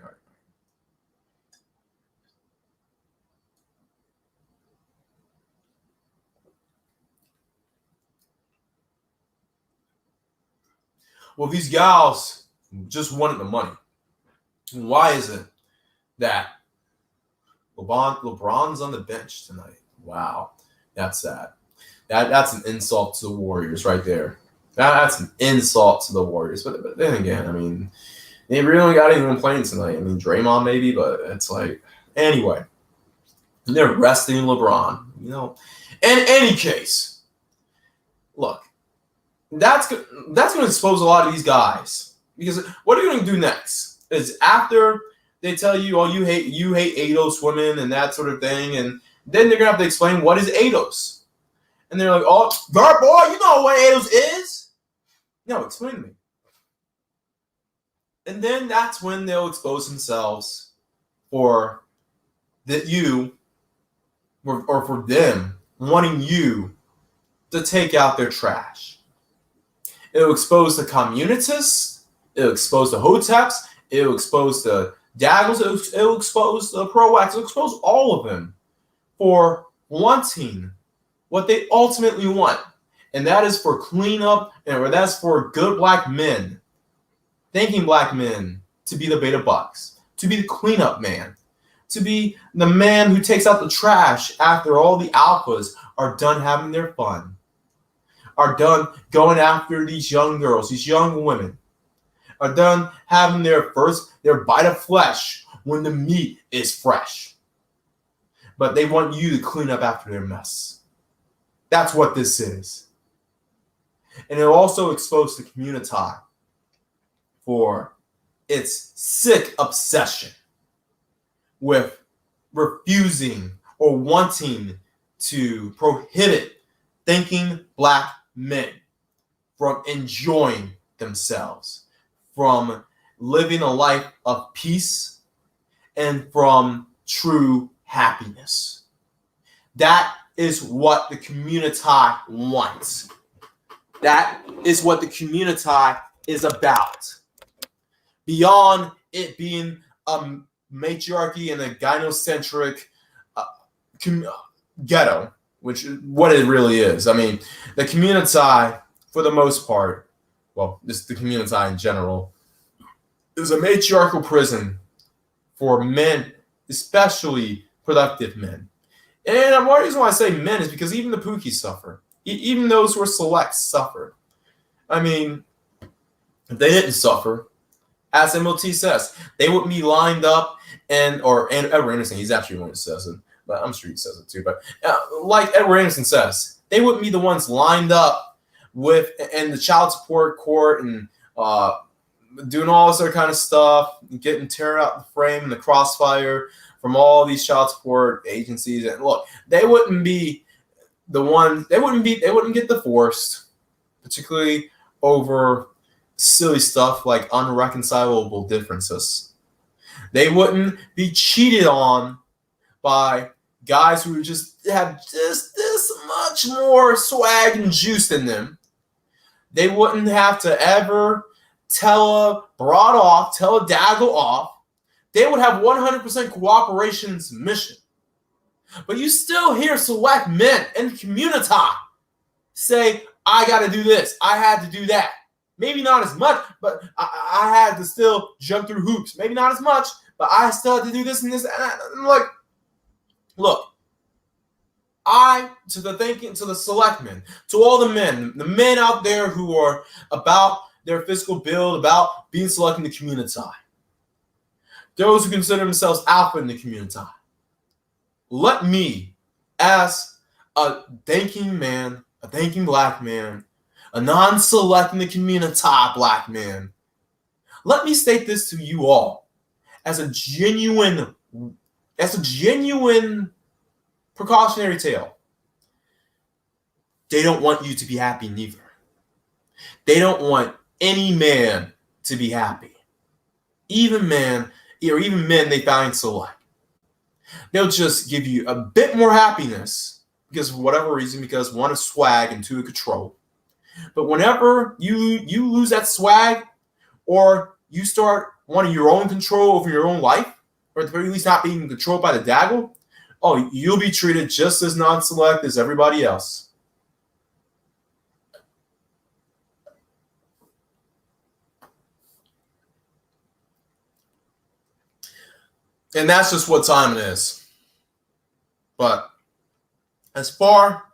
Well, these gals just wanted the money. Why is it that LeBron's on the bench tonight? Wow, that's sad. That's an insult to the Warriors right there. That's an insult to the Warriors. But then again, I mean, they really got anyone playing tonight. I mean, Draymond maybe, but it's like, anyway, they're resting LeBron. You know, in any case, look, that's going to expose a lot of these guys. Because what are you going to do next? Is after they tell you, oh, you hate ADOS women and that sort of thing, and then they're going to have to explain what is ADOS. And they're like, oh, Gert boy, you know what ADOS is? No, explain to me. And then that's when they'll expose themselves for for them wanting you to take out their trash. It'll expose the communists. It'll expose the hoteps. It'll expose the daggles. It'll expose the pro-wax. It'll expose all of them for wanting what they ultimately want. And that is for cleanup, or that's for good black men, thanking black men to be the beta bucks, to be the cleanup man, to be the man who takes out the trash after all the alphas are done having their fun, are done going after these young girls, these young women, are done having their bite of flesh when the meat is fresh. But they want you to clean up after their mess. That's what this is. And it'll also expose the community for its sick obsession with refusing or wanting to prohibit thinking black men from enjoying themselves, from living a life of peace, and from true happiness. That is what the community wants. That is what the community is about. Beyond it being a matriarchy and a gynocentric ghetto, which is what it really is. I mean, the community, for the most part, well, just the community in general, is a matriarchal prison for men, especially productive men. And one reason why I say men is because even the Pookies suffer. Even those who are select suffer. I mean, if they didn't suffer, as MOT says, they would be lined up and Edward Anderson, he's actually the one who says it, but I'm sure he says it too. But like Edward Anderson says, they wouldn't be the ones lined up with in the child support court and doing all this other kind of stuff, getting tearing out the frame and the crossfire from all these child support agencies. And look, they wouldn't be the ones. They wouldn't get divorced, particularly over silly stuff like unreconcilable differences. They wouldn't be cheated on by guys who just have just this much more swag and juice in them, they wouldn't have to ever tell a broad off, tell a daggle off. They would have 100% cooperation submission. But you still hear select men in the community say, I got to do this. I had to do that. Maybe not as much, but I had to still jump through hoops. Maybe not as much, but I still had to do this and this. And I'm like, look, to the select men, to all the men out there who are about their physical build, about being select in the community, those who consider themselves alpha in the community, let me, as a thinking man, a thinking black man, a non-select in the community black man, let me state this to you all as a genuine precautionary tale. They don't want you to be happy neither. They don't want any man to be happy. Even men they find select. They'll just give you a bit more happiness because of whatever reason, because one is swag and two is control. But whenever you lose that swag or you start wanting your own control over your own life, or at the very least not being controlled by the daggle, oh, you'll be treated just as non-select as everybody else. And that's just what time it is. But as far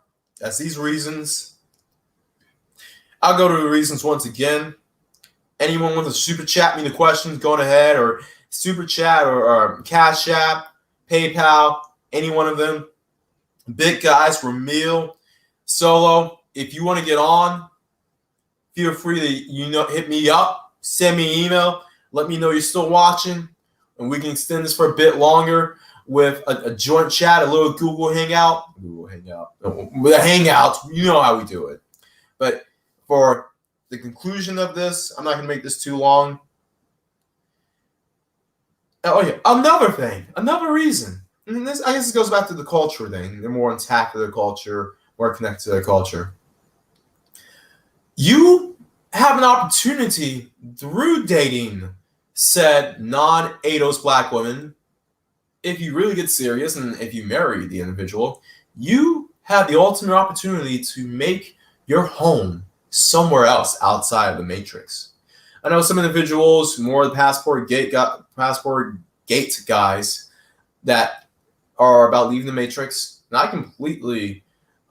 as these reasons, I'll go to the reasons once again. Anyone want to super chat me the questions, go ahead, or super chat or Cashapp, PayPal, any one of them. Big guys, Ramil, Solo. If you want to get on, feel free to hit me up, send me an email, let me know you're still watching. And we can extend this for a bit longer with a joint chat, a little Google Hangout. With a Hangout, you know how we do it. But for the conclusion of this, I'm not going to make this too long. Oh, yeah, another reason. I guess this goes back to the culture thing. They're more intact to their culture, more connected to their culture. You have an opportunity through dating said non-ADOS black women, if you really get serious and if you marry the individual, you have the ultimate opportunity to make your home somewhere else outside of the matrix. I know some individuals, more the passport gate guys that are about leaving the matrix, and I completely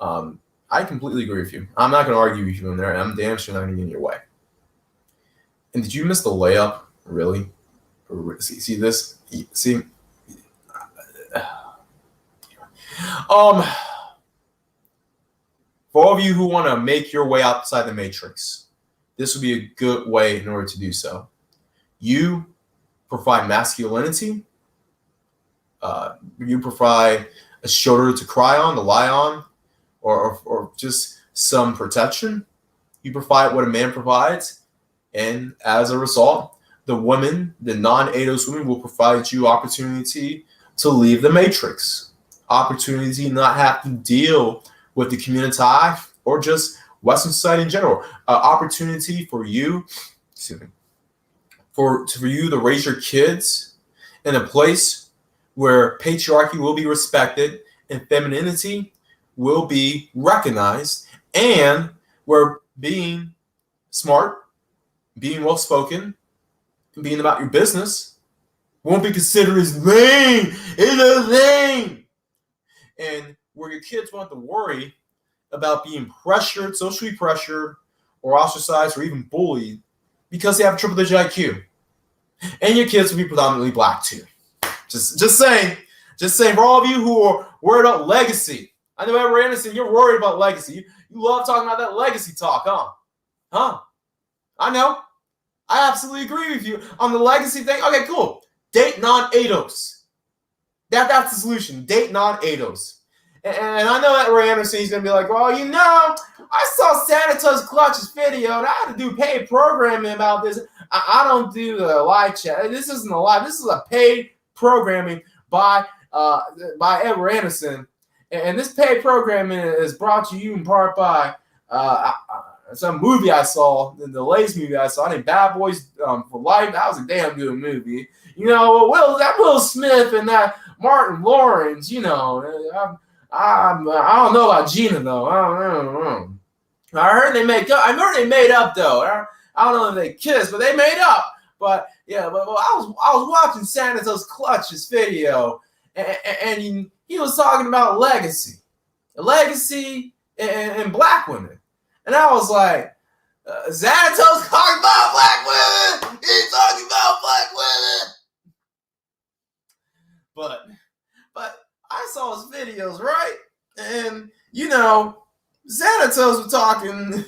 agree with you. I'm not going to argue with you in there, and I'm damn sure not going to get in your way. And did you miss the layup? Really? See this? See? For all of you who want to make your way outside the matrix, this would be a good way in order to do so. You provide masculinity. You provide a shoulder to cry on, to lie on, or just some protection. You provide what a man provides, and as a result, the women, the non-ADOS women, will provide you opportunity to leave the matrix, opportunity not have to deal with the community or just Western society in general, opportunity for you, for you to raise your kids in a place where patriarchy will be respected and femininity will be recognized, and where being smart, being well-spoken, being about your business won't be considered as lame. It's a lame. And where your kids won't have to worry about being pressured, socially pressured, or ostracized, or even bullied because they have a triple-digit IQ. And your kids will be predominantly black too. Just saying. Just saying. For all of you who are worried about legacy, I know Edward Anderson, you're worried about legacy. You love talking about that legacy talk, huh? I know. I absolutely agree with you on the legacy thing. Okay, cool. Date non-ADOS. That's the solution. Date non-ADOS. And I know that Ray Anderson, he's going to be like, well, I saw XanatosClutch's video, and I had to do paid programming about this. I don't do the live chat. This isn't a live. This is a paid programming by by Edward Anderson. And this paid programming is brought to you in part by some movie I saw, the latest movie I saw, named Bad Boys for Life. That was a damn good movie. You know, Will Smith and that Martin Lawrence, you know. I don't know about Gina, though. I don't know. I heard they made up. I remember they made up, though. I don't know if they kissed, but they made up. But yeah, but I was watching XanatosClutch's video, and he was talking about legacy and black women, and I was like, Xanatos talking about black women. He's talking about black women. But I saw his videos, right? And you know, Xanatos was talking.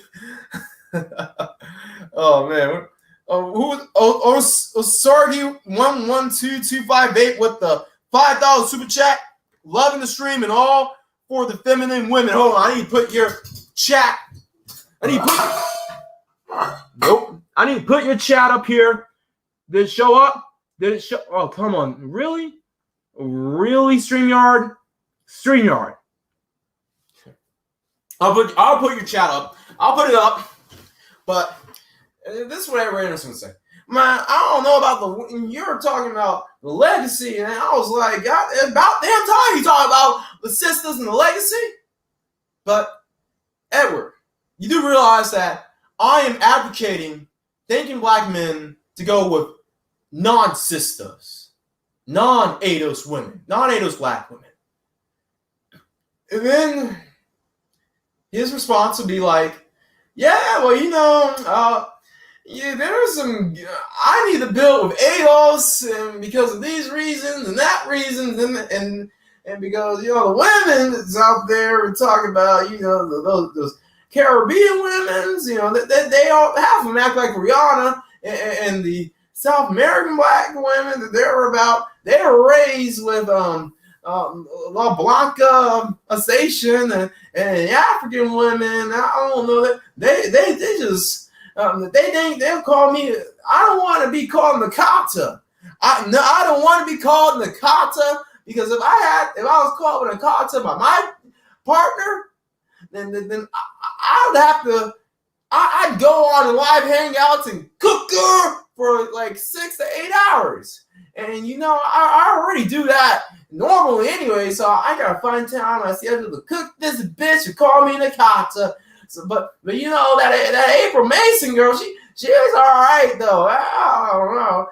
Oh man. Sorgi 112258 with the $5 super chat. Loving the stream and all for the feminine women. Hold on, I need to put your chat. Nope. I need to put your chat up here. Did it show up? Did it show? Oh, come on. Really? Really, StreamYard? StreamYard. I'll put your chat up. I'll put it up. But this is what Edward Anderson would say. Man, I don't know about you're talking about the legacy, and I was like, God, about damn time you talking about the sisters and the legacy. But Edward, you do realize that I am advocating thanking black men to go with non-sisters, non-ADOS women, non-ADOS black women. And then his response would be like, yeah, well, you know, yeah, there's some. I need to build with ADOS, and because of these reasons and that reasons, and because you know the women that's out there are talking about, you know, those Caribbean women, you know, they all half of them act like Rihanna, and the South American black women that they were raised with La Blanca station, and the African women. I don't know that they just. They think they'll call me. I don't want to be called Nakata. I don't want to be called Nakata, because if I was called Nakata by my partner, then I would have to. I'd go on live hangouts and cook her for like 6 to 8 hours, and you know I already do that normally anyway. So I gotta find time on my schedule to cook this bitch and call me Nakata. So, but you know that April Mason girl, she is all right though. I don't know.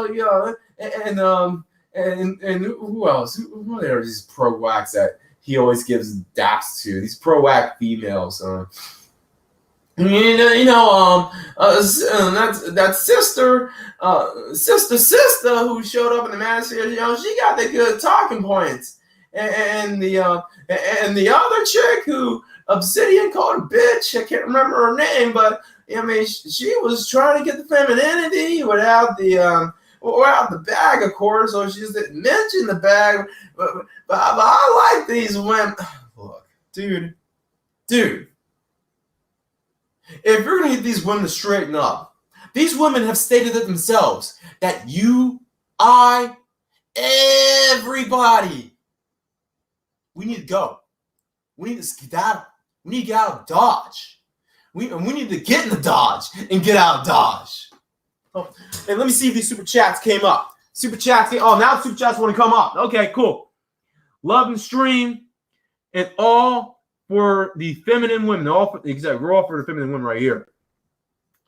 You know, and who else? Who are these pro whacks that he always gives daps to? These pro whack females. That sister who showed up in the manosphere. You know, she got the good talking points, and the other chick who. Obsidian called a bitch. I can't remember her name, but I mean, she was trying to get the femininity without the bag, of course. So she just didn't mention the bag. But I like these women. Look, dude. If you're gonna get these women to straighten up, these women have stated it themselves that everybody, we need to go. We need to skedaddle. We need to get out of Dodge. We need to get in the Dodge and get out of Dodge. Oh, and let me see if these super chats came up. Now super chats want to come up. Okay, cool. Love and stream, and all for the feminine women. We're all for the feminine women right here.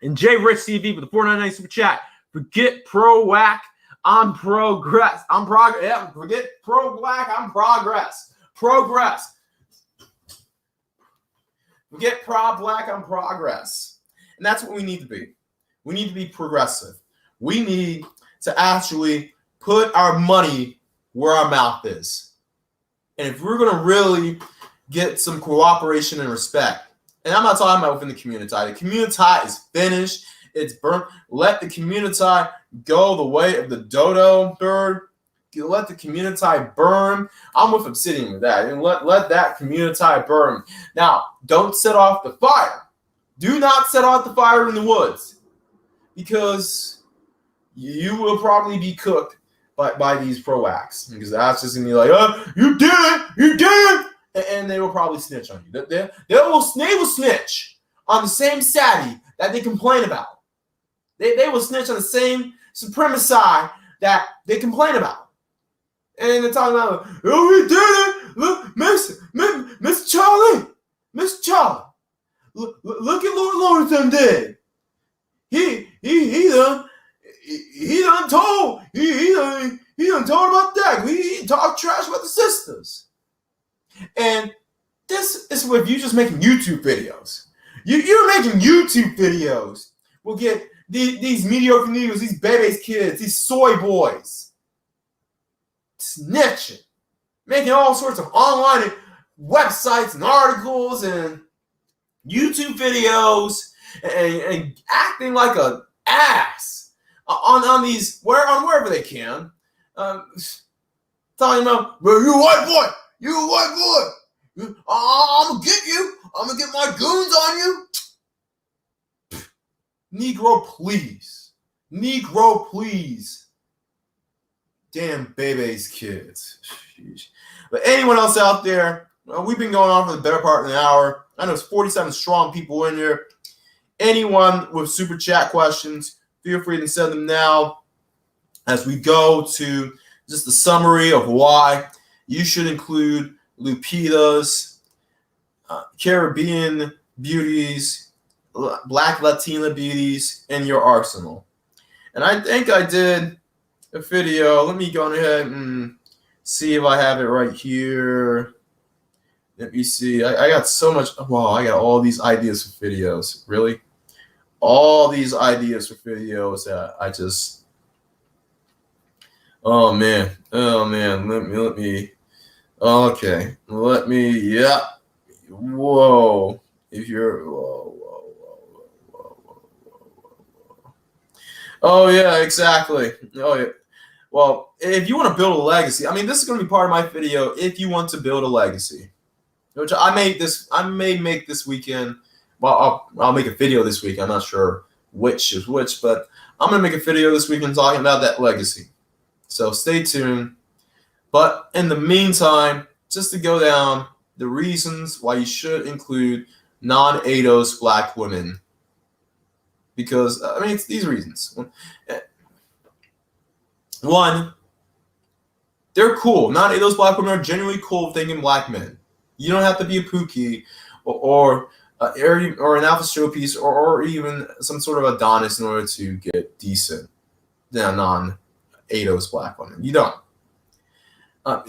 And J Rich TV with the $4.99 super chat. Forget pro whack. I'm progress. Yeah, forget pro black. I'm progress. Progress. We get pro-black on progress. And that's what we need to be. We need to be progressive. We need to actually put our money where our mouth is. And if we're going to really get some cooperation and respect, and I'm not talking about within the community. The community is finished. It's burnt. Let the community go the way of the dodo bird. Let the community burn. I'm with Obsidian with that. And let that community burn. Now, don't set off the fire. Do not set off the fire in the woods, because you will probably be cooked by these pro acts, because that's just gonna be like, you did it, and they will probably snitch on you. They will snitch on the same Saudi that they complain about. They will snitch on the same supremacy that they complain about. And they're talking about, oh, we did it. Look, Miss Charlie. Look at Lord Lawrence did. He done told about that. He talked trash about the sisters. And this is what you just making YouTube videos. You're making YouTube videos. We'll get these mediocre niggas, these babies kids, these soy boys snitching, making all sorts of online websites and articles and YouTube videos and acting like an ass on these wherever they can. Talking about, well, you white boy. I'm gonna get you. I'm gonna get my goons on you. Negro, please. Damn baby's kids. Sheesh. But anyone else out there, we've been going on for the better part of an hour. I know it's 47 strong people in here. Anyone with super chat questions, feel free to send them now as we go to just a summary of why you should include Lupita's, Caribbean beauties, Black Latina beauties in your arsenal. And I think I did a video. Let me go ahead and see if I have it right here. Let me see. I got so much. Wow, I got all these ideas for videos. Really? All these ideas for videos that I just. Oh man. Let me. Okay. Let me. Yeah. Whoa. If you're. Whoa. Oh yeah, exactly. Oh yeah. Well, if you want to build a legacy, I mean, this is going to be part of my video. If you want to build a legacy, which I may make this weekend. Well, I'll make a video this week. I'm not sure which is which, but I'm going to make a video this weekend talking about that legacy. So stay tuned. But in the meantime, just to go down the reasons why you should include non-ADOS black women. Because, I mean, it's these reasons. One, they're cool. Non-ADOS black women are genuinely cool thinking black men. You don't have to be a Pookie or an alpha showpiece or even some sort of Adonis in order to get decent non-ADOS black women. You don't.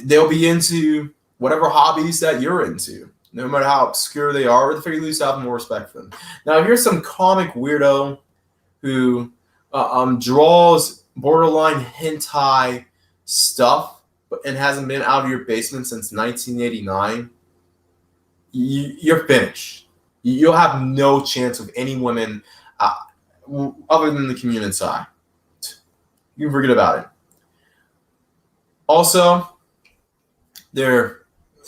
They'll be into whatever hobbies that you're into, no matter how obscure they are, or the very least have more respect for them. Now, if you're some comic weirdo who draws borderline hentai stuff and hasn't been out of your basement since 1989, you're finished. You'll have no chance with any women other than the community side. You can forget about it. Also, and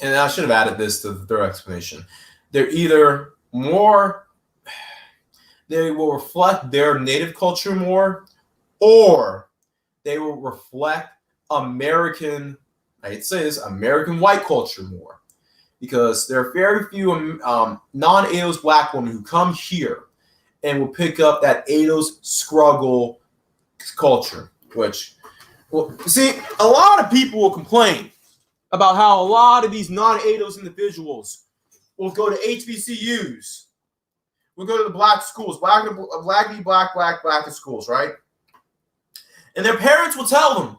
I should have added this to the third explanation, they're either more, they will reflect their native culture more, or they will reflect American, I'd say this, American white culture more. Because there are very few non-ADOS black women who come here and will pick up that ADOS scruggle culture, which, well, see, a lot of people will complain about how a lot of these non-ADOS individuals will go to HBCUs, will go to the black schools, black schools, right? And their parents will tell them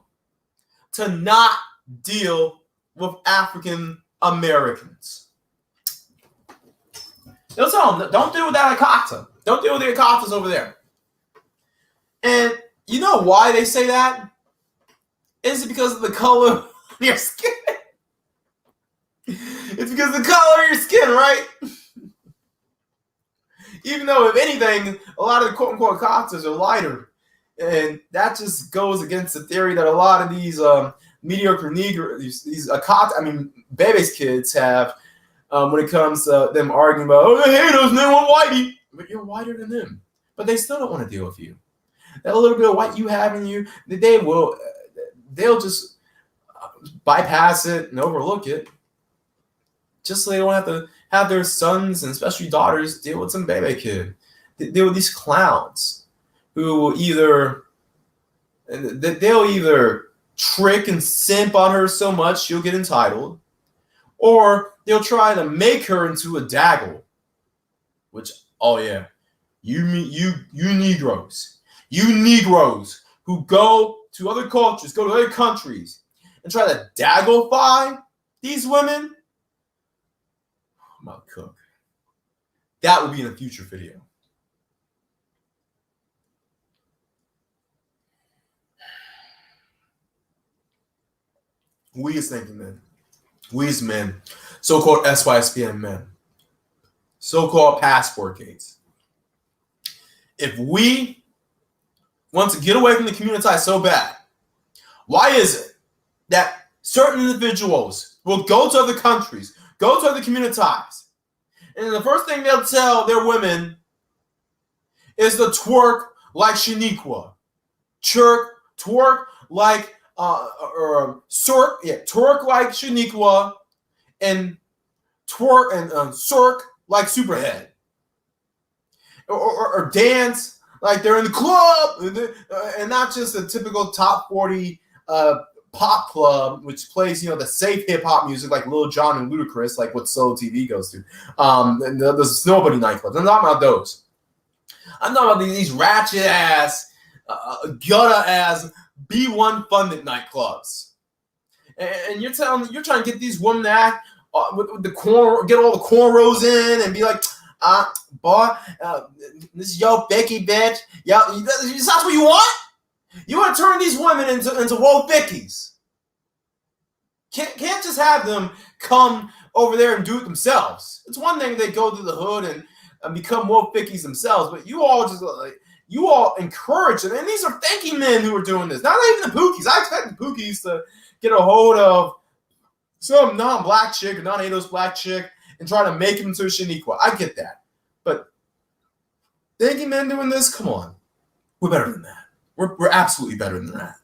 to not deal with African Americans. They'll tell them, don't deal with that Akata. Don't deal with the Akatas over there. And you know why they say that? Is it because of the color of your skin? It's because of the color of your skin, right? Even though, if anything, a lot of the quote-unquote Akatas are lighter. And that just goes against the theory that a lot of these mediocre Negro, these Akata, I mean, baby's kids have when it comes to them arguing about, oh, they hate us and they want whitey. But you're whiter than them. But they still don't want to deal with you. That little bit of white you have in you, they will they'll just bypass it and overlook it, just so they don't have to have their sons and especially daughters deal with some baby kid. Deal with these clowns who will they'll either trick and simp on her so much she'll get entitled, or they'll try to make her into a daggle. Which, oh yeah, you Negroes who go to other cultures, go to other countries, and try to dagglify these women. I'm about to cook. That will be in a future video. We as thinking men, we as men, so-called SYSPN men, so-called passport gates. If we want to get away from the community so bad, why is it that certain individuals will go to other countries, go to other communities, and the first thing they'll tell their women is to twerk like Shaniqua, twerk like twerk like Shaniqua, and twerk and circ like Superhead, or dance like they're in the club, and not just the typical top 40 pop club, which plays the safe hip hop music like Lil Jon and Ludacris, like what Solo TV goes to. The Snowbody nightclubs. I'm not about those. I'm not about these ratchet ass, gutter ass B1 funded nightclubs. And you're trying to get these women to act with the corn, get all the cornrows in, and be like, boy, this is yo Vicky, bitch. Yo, that's what you want? You want to turn these women into woke Vickies. Can't just have them come over there and do it themselves. It's one thing they go to the hood and become woke Vickies themselves, but you all encourage them. And these are thanking men who are doing this. Not even the Pookies. I expect the Pookies to get a hold of some non-black chick or non-ADOS black chick and try to make him into a Shaniqua. I get that. But thanking men doing this, come on. We're better than that. We're absolutely better than that.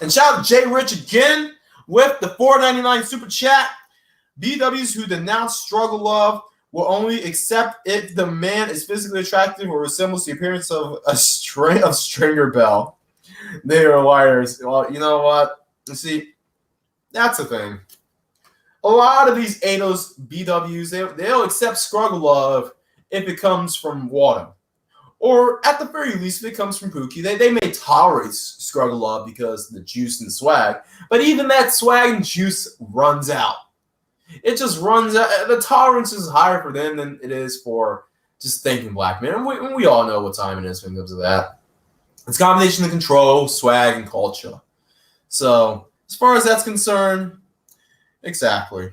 And shout out to Jay Rich again with the $4.99 super chat. BWs who denounce struggle love will only accept if the man is physically attractive or resembles the appearance of a Stringer Bell. They are liars. Well, you know what? You see, that's the thing. A lot of these ADOS BWs, they'll accept struggle love if it comes from water. Or at the very least, if it comes from Pookie, they may tolerate struggle love because of the juice and swag. But even that swag and juice runs out. It just runs out. The tolerance is higher for them than it is for just thinking black men. And we all know what time it is when it comes to that. It's a combination of control, swag, and culture. So as far as that's concerned, exactly.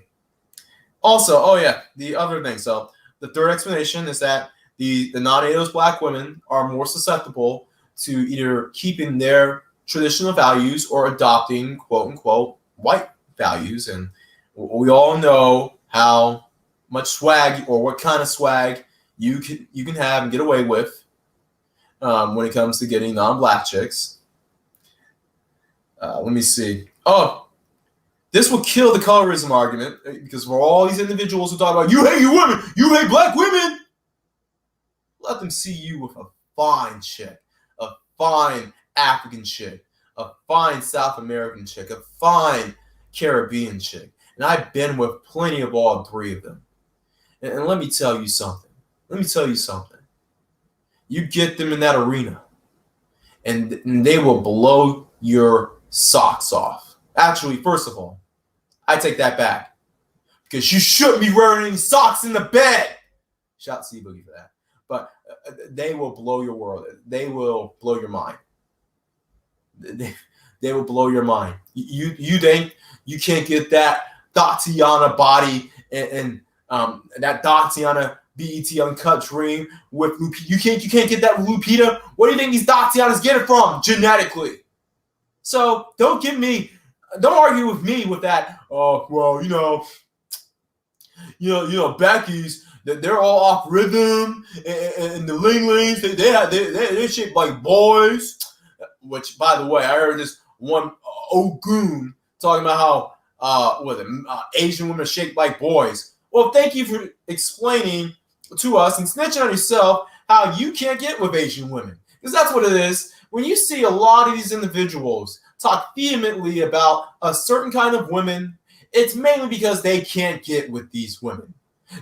Also, oh yeah, the other thing. So the third explanation is that the non-ADOS black women are more susceptible to either keeping their traditional values or adopting quote-unquote white values. And we all know how much swag or what kind of swag you can have and get away with when it comes to getting non-black chicks. Let me see. Oh, this will kill the colorism argument because for all these individuals who talk about you hate your women, you hate black women, let them see you with a fine chick, a fine African chick, a fine South American chick, a fine Caribbean chick. And I've been with plenty of all three of them. And let me tell you something. You get them in that arena, and they will blow your socks off. Actually, first of all, I take that back. Because you shouldn't be wearing any socks in the bed. Shout out to C-Boogie for that. But they will blow your world. They will blow your mind. They will blow your mind. You think you can't get that Tatiana body and that Tatiana BET Uncut dream with Lupita. You can't get that with Lupita. What do you think these Tatianas get it from? Genetically. So don't argue with me with that. Oh well, Becky's. They're all off rhythm, and the Ling Lings, they're shaped like boys. Which, by the way, I heard this one Ogun talking about how Asian women are shaped like boys. Well, thank you for explaining to us and snitching on yourself how you can't get with Asian women. Because that's what it is. When you see a lot of these individuals talk vehemently about a certain kind of women, it's mainly because they can't get with these women.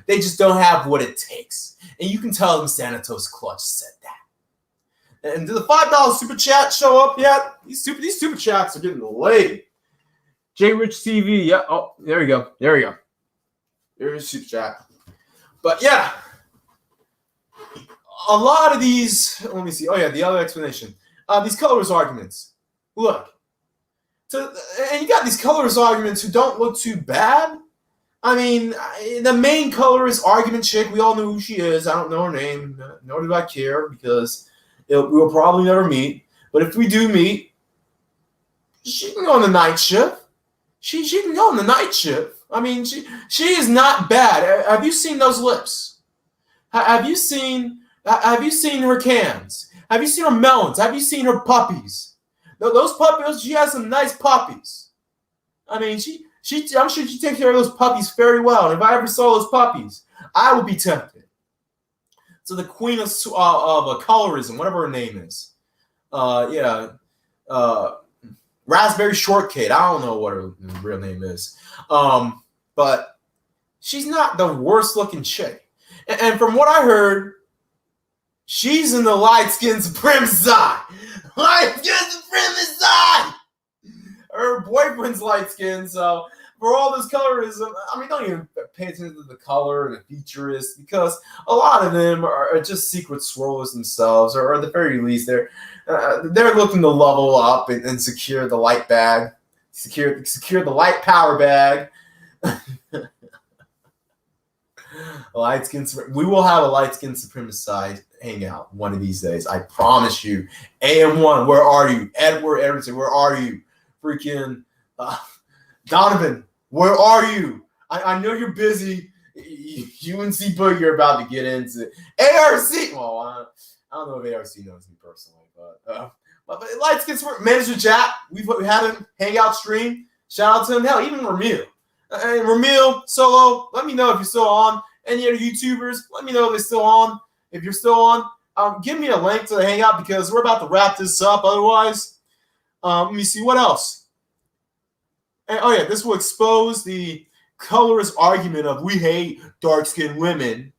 They just don't have what it takes. And you can tell them XanatosClutch said that. And did the $5 super chat show up yet? These super chats are getting late. J Rich TV, yeah. Oh, there we go. There's super chat. But yeah, a lot of these. Let me see. Oh yeah, the other explanation. These colorist arguments. Look, and you got these colorist arguments who don't look too bad. I mean, the main colorist argument chick, we all know who she is. I don't know her name, nor do I care because we'll probably never meet. But if we do meet, she can go on the night shift. She can go on the night shift. I mean, she is not bad. Have you seen those lips? Have you seen her cans? Have you seen her melons? Have you seen her puppies? Those puppies, she has some nice puppies. I mean, I'm sure she takes care of those puppies very well. And if I ever saw those puppies, I would be tempted. So the queen of colorism, whatever her name is, Raspberry Shortcake. I don't know what her real name is, but she's not the worst looking chick. And from what I heard, she's in the light skin supremacist side. Light skin supremacist side. Her boyfriend's light skin, so for all this colorism, I mean, don't even pay attention to the color and the featurists because a lot of them are just secret swirlers themselves, or at the very least, they're looking to level up and secure the light bag, secure the light power bag. We will have a light skin supremacist hangout one of these days. I promise you. AM1, where are you? Edward Edmondson, where are you? Freaking Donovan, where are you? I know you're busy. UNC Boogie, you're about to get into ARC. Well, I don't know if ARC knows me personally, but light skin manager chat. We had him hangout stream. Shout out to him. Hell, even Ramil. And Ramil Solo, let me know if you're still on. Any other YouTubers, let me know if they're still on. If you're still on, give me a link to the hangout because we're about to wrap this up. Otherwise, let me see what else. And, oh yeah, this will expose the colorist argument of we hate dark-skinned women.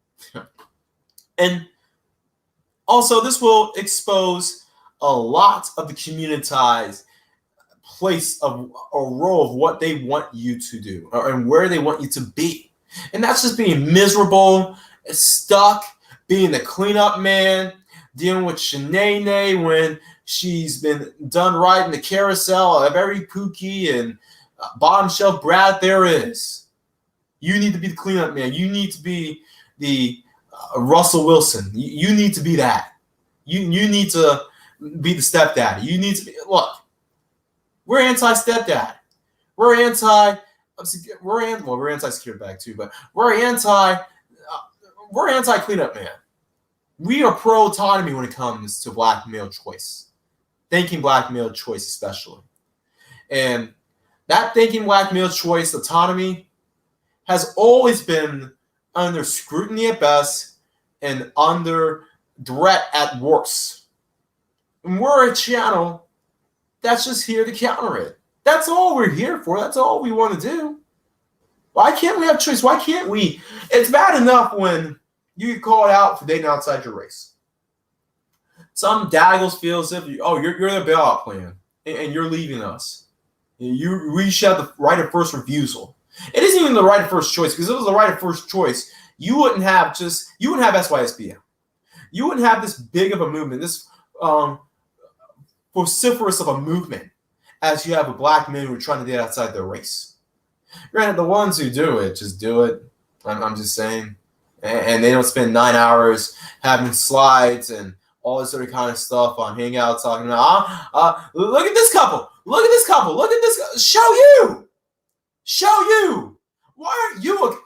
And also, this will expose a lot of the community's place of or role of what they want you to do and where they want you to be. And that's just being miserable, stuck, being the cleanup man, dealing with Shanae when she's been done right in the carousel of every Pookie and bottom shelf Brad there is. You need to be the cleanup man. You need to be the Russell Wilson. You need to be that. You need to be the stepdad. You need to be. Look, we're anti-stepdad. We're anti-secure bag too, but we're anti-cleanup man. We are pro-autonomy when it comes to black male choice. Thinking black male choice especially. And that thinking black male choice autonomy has always been under scrutiny at best and under threat at worst. And we're a channel that's just here to counter it. That's all we're here for. That's all we want to do. Why can't we have choice? Why can't we? It's bad enough when you get called out for dating outside your race. Some daggles feel as if you're the bailout plan and you're leaving us. We should have the right of first refusal. It isn't even the right of first choice because if it was the right of first choice, you wouldn't have SYSBM. You wouldn't have this big of a movement, this vociferous of a movement as you have a black men who are trying to get outside their race. Granted, the ones who do it just do it. I'm just saying. And they don't spend 9 hours having slides and all this other kind of stuff on Hangouts talking about, look at this couple. Look at this couple. Look at this. Show you. Why aren't you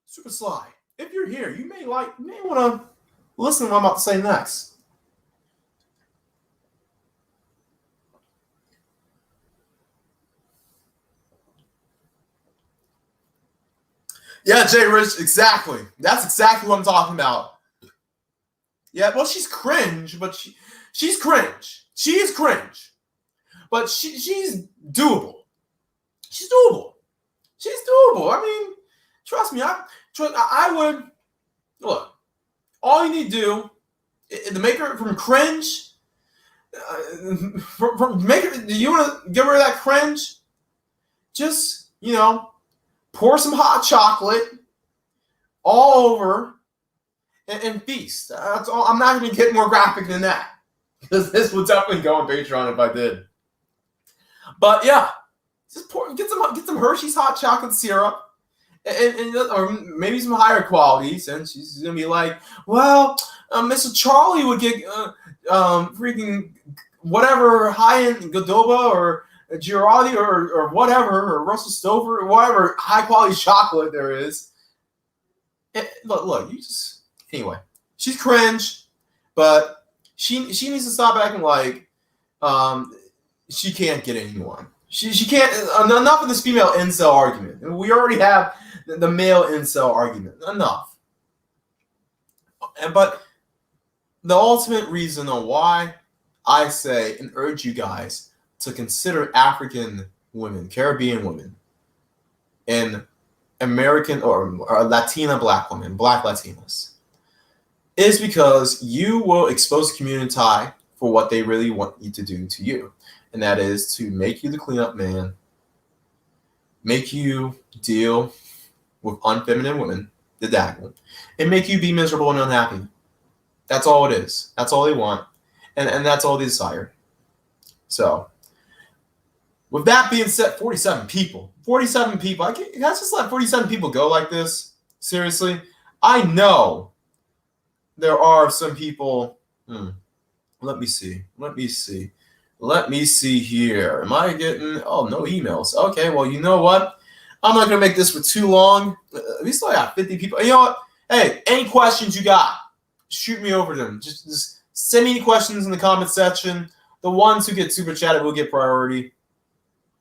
super sly. If you're here, you may want to listen to what I'm about to say next. Yeah, Jay Rich, exactly. That's exactly what I'm talking about. Yeah, well, she's cringe, but she's cringe. She is cringe, but she's doable. She's doable. She's doable. I mean, trust me. I would look. All you need to do to make her from cringe. From make her. Do you want to get rid of that cringe? Just pour some hot chocolate all over and feast. That's all. I'm not going to get more graphic than that because this would definitely go on Patreon if I did. But yeah, just get some Hershey's hot chocolate syrup, and or maybe some higher quality. Since she's gonna be like, well, Mr. Charlie would get freaking whatever high-end Godiva or Girardi or whatever, or Russell Stover or whatever high-quality chocolate there is. Look, you just anyway. She's cringe, but she needs to stop acting like she can't get anyone. She can't. Enough of this female incel argument. We already have the male incel argument. Enough. But the ultimate reason on why I say and urge you guys to consider African women, Caribbean women, and American or Latina black women, black Latinas, is because you will expose the community for what they really want you to do to you. And that is to make you the cleanup man, make you deal with unfeminine women, the dagger, and make you be miserable and unhappy. That's all it is. That's all they want. And that's all they desire. So, with that being said, 47 people. 47 people. I can't just let 47 people go like this. Seriously. I know there are some people. Let me see. Let me see here. Am I getting... Oh, no emails. Okay, well, you know what? I'm not going to make this for too long. We still got 50 people. You know what? Hey, any questions you got, shoot me over them. Just send me any questions in the comment section. The ones who get super chatted will get priority.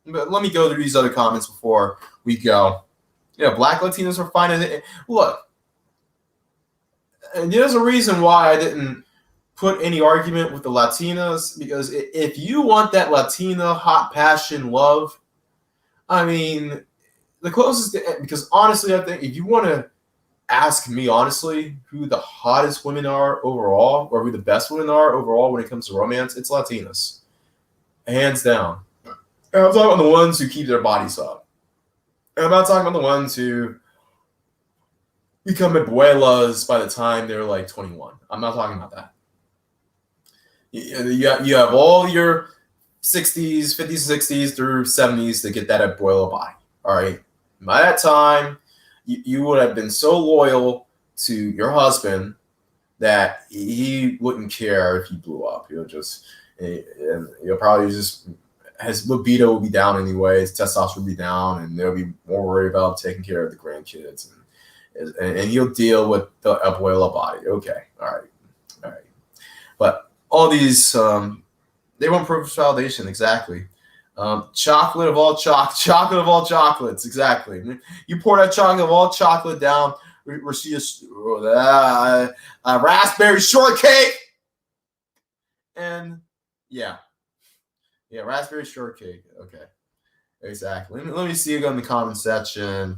But let me go through these other comments before we go. Yeah, black Latinos are finding it. Look, and there's a reason why I didn't put any argument with the Latinas, because if you want that Latina hot passion love, I mean, the closest, because honestly, I think if you want to ask me honestly who the hottest women are overall, or who the best women are overall when it comes to romance, it's Latinas. Hands down. And I'm talking about the ones who keep their bodies up. And I'm not talking about the ones who become abuelas by the time they're like 21. I'm not talking about that. You have all your 60s, 50s, 60s through 70s to get that abuela body. All right. By that time, you would have been so loyal to your husband that he wouldn't care if you blew up. He'll probably just, his libido will be down anyway. His testosterone will be down, and they'll be more worried about taking care of the grandkids, and he'll deal with the abuela body. Okay, all right. But all these, they want proof of validation, exactly. Chocolate of all chocolate of all chocolates, exactly. You pour that chocolate of all chocolate down, receive a raspberry shortcake, and yeah, raspberry shortcake. Okay, exactly. Let me see you go in the comment section.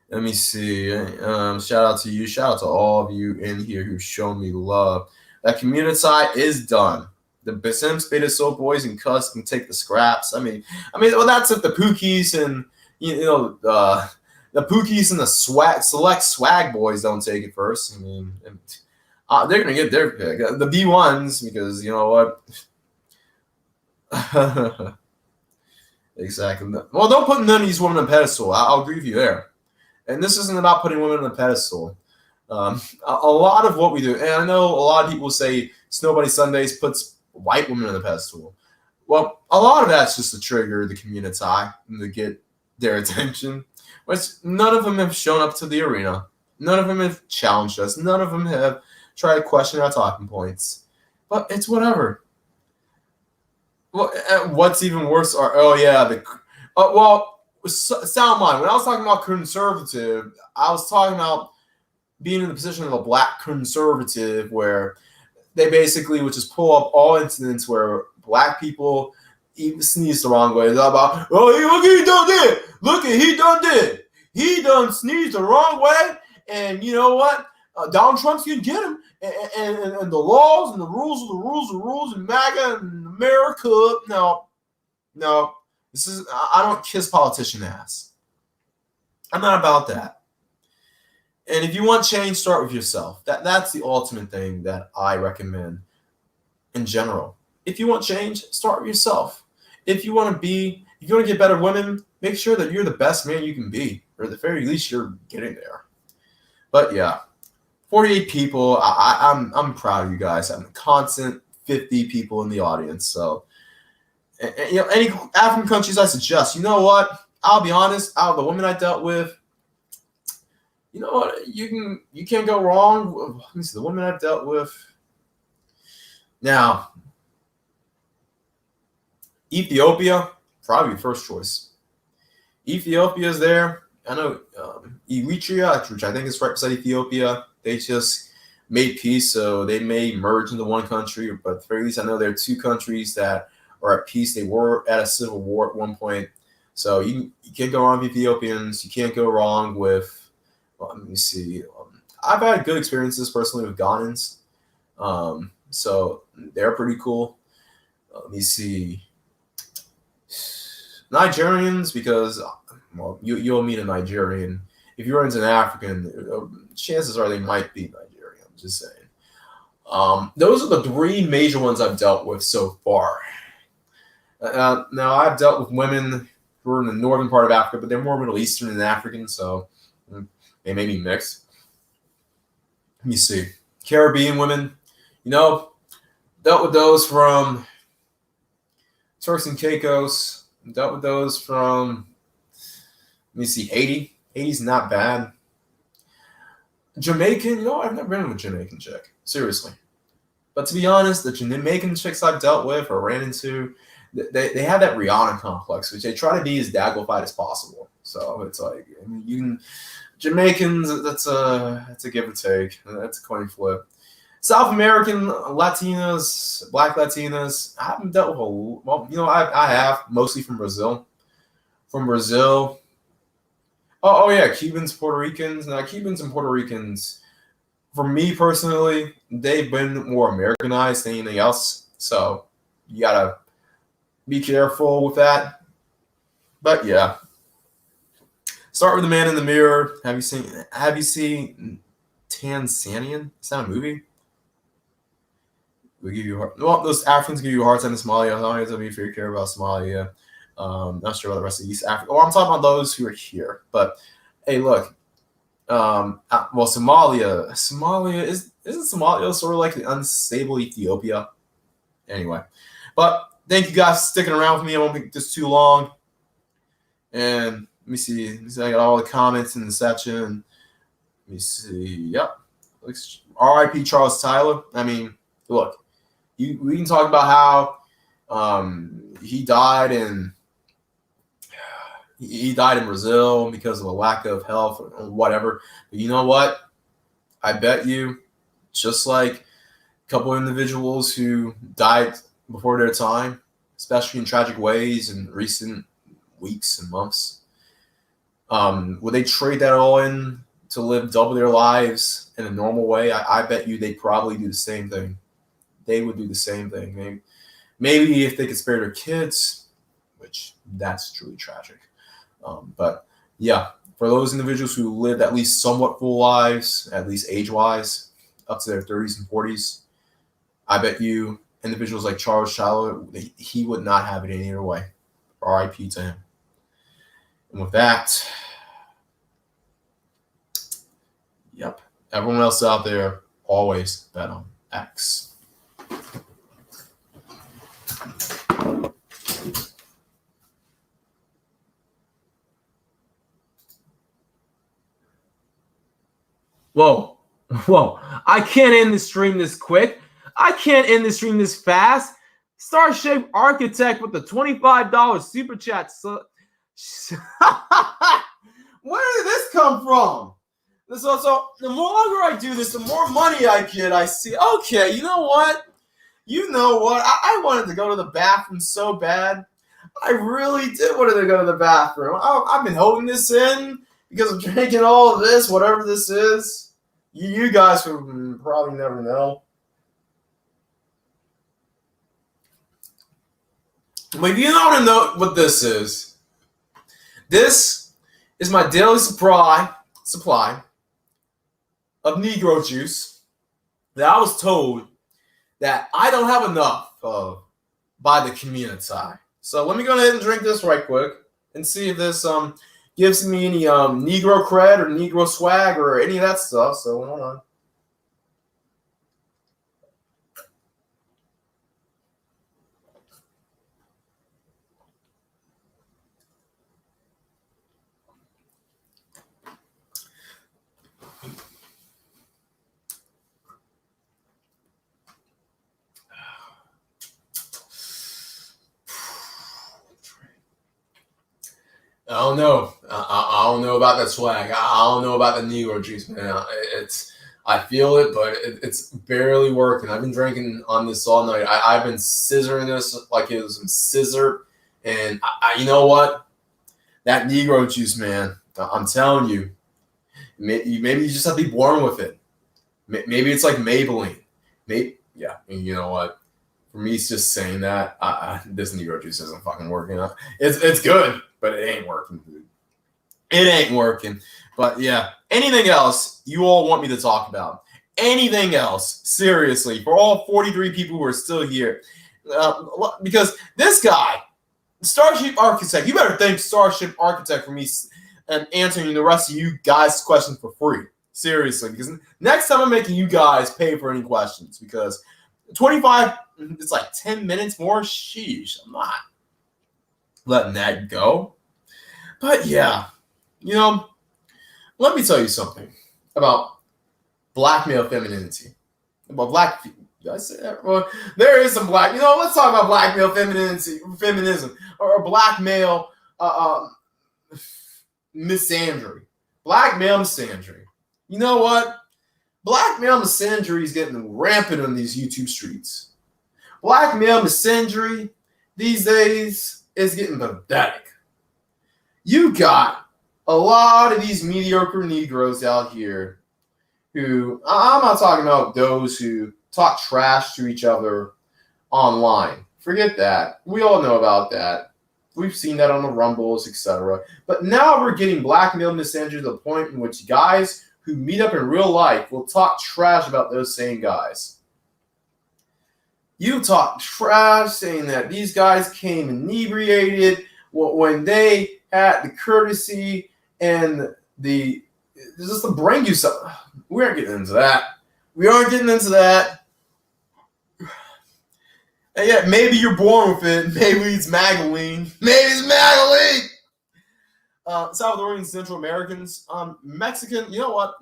Let me see. Shout out to you. Shout out to all of you in here who've shown me love. That community is done. The Sims, Beta Soul Boys, and Cuss can take the scraps. I mean, well, that's if the Pookies and the Pookies and the select swag boys don't take it first. I mean, they're gonna get their pick. The B1s, because you know what? Exactly. Well, don't put none of these women on a pedestal. I'll agree with you there. And this isn't about putting women on a pedestal. A lot of what we do, and I know a lot of people say Snow Bunny Sundays puts white women on the pedestal. Well, a lot of that's just to trigger the community and to get their attention. Which none of them have shown up to the arena. None of them have challenged us. None of them have tried to question our talking points. But it's whatever. Well, what's even worse are well, sound mind. When I was talking about conservative, I was talking about being in the position of a black conservative, where they basically would just pull up all incidents where black people even sneeze the wrong way. It's all about, oh, look, he done did. Look, he done did. He done sneezed the wrong way, and you know what? Donald Trump's gonna get him, and the laws and the rules are the rules, and MAGA and America. No, this is, I don't kiss politician ass. I'm not about that. And if you want change, start with yourself. That's the ultimate thing that I recommend in general. If you want change, start with yourself. If you want to get better women, make sure that you're the best man you can be, or at the very least, you're getting there. But yeah, 48 people. I'm proud of you guys. I'm a constant 50 people in the audience. So, and, you know, any African countries I suggest. You know what? I'll be honest. Out of the women I dealt with, you know what? You can't go wrong. Let me see, the women I've dealt with. Now, Ethiopia, probably first choice. Ethiopia's there. I know Eritrea, which I think is right beside Ethiopia. They just made peace, so they may merge into one country. But at the very least, I know there are two countries that are at peace. They were at a civil war at one point. So you can't go wrong with Ethiopians. You can't go wrong with, well, let me see. I've had good experiences personally with Ghanaians. So they're pretty cool. Let me see. Nigerians, because, well, you'll meet a Nigerian. If you run into an African, chances are they might be Nigerian. I'm just saying. Those are the three major ones I've dealt with so far. Now, I've dealt with women who are in the northern part of Africa, but they're more Middle Eastern than African, so they may be mixed. Let me see. Caribbean women, you know, dealt with those from Turks and Caicos. Dealt with those from, let me see, Haiti. Haiti's not bad. Jamaican, you know, I've never been with a Jamaican chick. Seriously. But to be honest, the Jamaican chicks I've dealt with or ran into, they have that Rihanna complex, which they try to be as dazzlified as possible. So it's like, I mean, you can, Jamaicans, that's a give or take. That's a coin flip. South American Latinas, Black Latinas, I haven't dealt with well, you know, I have, mostly from Brazil. From Brazil. Oh yeah, Cubans, Puerto Ricans. Now, Cubans and Puerto Ricans, for me personally, they've been more Americanized than anything else. So you gotta be careful with that. But yeah. Start with the man in the mirror. Have you seen Tanzanian? Is that a movie? We give you those Africans give you a hard time in Somalia. I don't know if you care about Somalia. Not sure about the rest of East Africa. Well, I'm talking about those who are here. But hey, look. Well, Somalia isn't Somalia sort of like the unstable Ethiopia? Anyway, but thank you guys for sticking around with me. I won't make this too long. And let me see. I got all the comments in the section. Let me see. Yep. R.I.P. Charles Tyler. I mean, look. We can talk about how he died in Brazil because of a lack of health or whatever. But you know what? I bet you, just like a couple of individuals who died before their time, especially in tragic ways in recent weeks and months, would they trade that all in to live double their lives in a normal way? I bet you they'd probably do the same thing. They would do the same thing. Maybe if they could spare their kids, which that's truly tragic. But yeah, for those individuals who lived at least somewhat full lives, at least age-wise, up to their 30s and 40s, I bet you individuals like Charles Tyler, he would not have it any other way. R.I.P. to him. And with that, yep, everyone else out there, always bet on X. Whoa. I can't end the stream this quick. I can't end the stream this fast. Starship Architect with the $25 super chat Where did this come from? So the longer I do this, the more money I get. I see. Okay, you know what? I wanted to go to the bathroom so bad. I really did want to go to the bathroom. I've been holding this in because I'm drinking all of this, whatever this is. You guys would probably never know. But if you don't know what this is my daily supply of Negro juice that I was told that I don't have enough of by the community. So let me go ahead and drink this right quick and see if this gives me any Negro cred or Negro swag or any of that stuff. So hold on. I don't know. I don't know about that swag. I don't know about the Negro juice, man. I feel it, but it's barely working. I've been drinking on this all night. I've been scissoring this like it was some scissor, and you know what? That Negro juice, man. I'm telling you, maybe you just have to be born with it. Maybe it's like Maybelline. Yeah. And you know what? For me, it's just saying that this Negro juice isn't fucking working. It's good, but it ain't working, dude. It ain't working. But yeah, anything else you all want me to talk about? Anything else? Seriously, for all 43 people who are still here. Because this guy, Starship Architect, you better thank Starship Architect for me and answering the rest of you guys' questions for free. Seriously, because next time I'm making you guys pay for any questions, because 25, it's like 10 minutes more. Sheesh, I'm not letting that go. But yeah, let me tell you something about black male femininity. About black, did I say that? Well, there is some black, let's talk about black male feminism, or black male misandry. Black male misandry. You know what? Black male misandry is getting rampant on these YouTube streets. Black male misandry these days is getting pathetic. You got a lot of these mediocre Negroes out here who, I'm not talking about those who talk trash to each other online. Forget that. We all know about that. We've seen that on the Rumbles, etc. But now we're getting black male misandry to the point in which guys who meet up in real life will talk trash about those same guys. You talk trash saying that these guys came inebriated when they had the courtesy and just to bring you something. We aren't getting into that. And yet, maybe you're born with it. Maybe it's Maybelline. Salvadorian Central Americans, Mexican. You know what?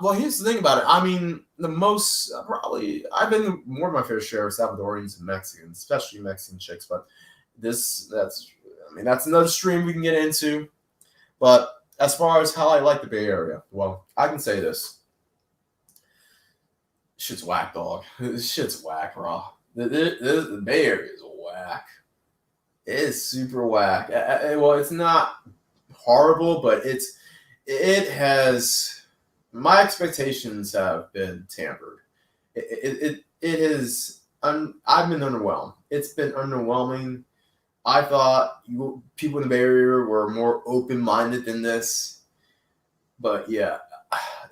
Well, here's the thing about it. I mean, I've been more than my fair share of Salvadorians and Mexicans, especially Mexican chicks. But that's another stream we can get into. But as far as how I like the Bay Area, well, I can say this. Shit's whack, dog. This shit's whack, bro. The Bay Area is whack. It is super whack. Well, it's not horrible, but it has. My expectations have been tampered. It is. I've been underwhelmed. It's been underwhelming. I thought people in the Bay Area were more open-minded than this, but yeah,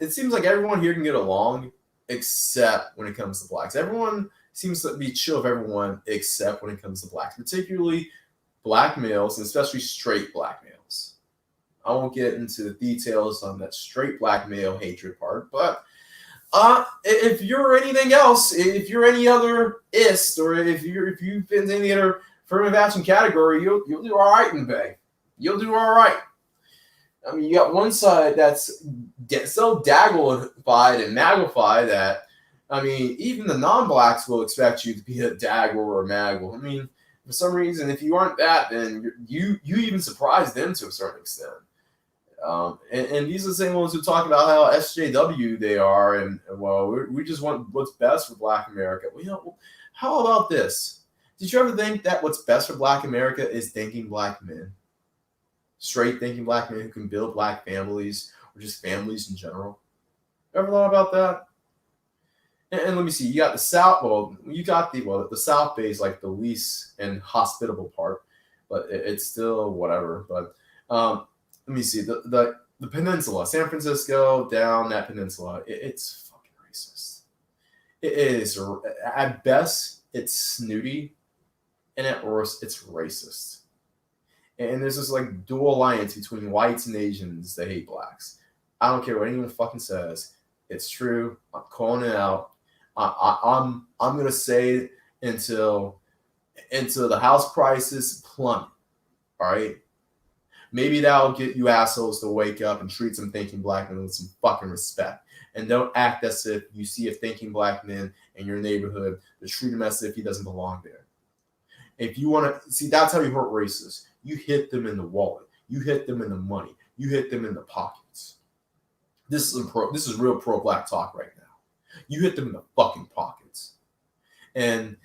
it seems like everyone here can get along, except when it comes to blacks. Everyone seems to be chill with everyone, except when it comes to blacks, particularly black males, and especially straight black males. I won't get into the details on that straight black male hatred part, but if you're anything else, if you're any other ist, or if you've been in any other affirmative action category, you'll do all right in the Bay. You'll do all right. I mean, you got one side that's so daggleified and magnified that, I mean, even the non-blacks will expect you to be a daggle or a maggle. I mean, for some reason, if you aren't that, then you even surprise them to a certain extent. And these are the same ones who talk about how SJW they are, and well, we just want what's best for Black America. Well, you know, how about this? Did you ever think that what's best for Black America is thinking Black men? Straight thinking Black men who can build Black families, or just families in general? Ever thought about that? And let me see. You got the South. Well, you got the South Bay is like the least and hospitable part, but it's still whatever. But let me see. The peninsula, San Francisco, down that peninsula, it's fucking racist. It is. At best, it's snooty, and at worst, it's racist. And there's this like dual alliance between whites and Asians that hate blacks. I don't care what anyone fucking says. It's true. I'm calling it out. I'm gonna say it until the house prices plummet. All right. Maybe that'll get you assholes to wake up and treat some thinking Black men with some fucking respect. And don't act as if you see a thinking Black man in your neighborhood to treat him as if he doesn't belong there. If you want to see, that's how you hurt racists. You hit them in the wallet. You hit them in the money. You hit them in the pockets. This is real pro-Black talk right now. You hit them in the fucking pockets. And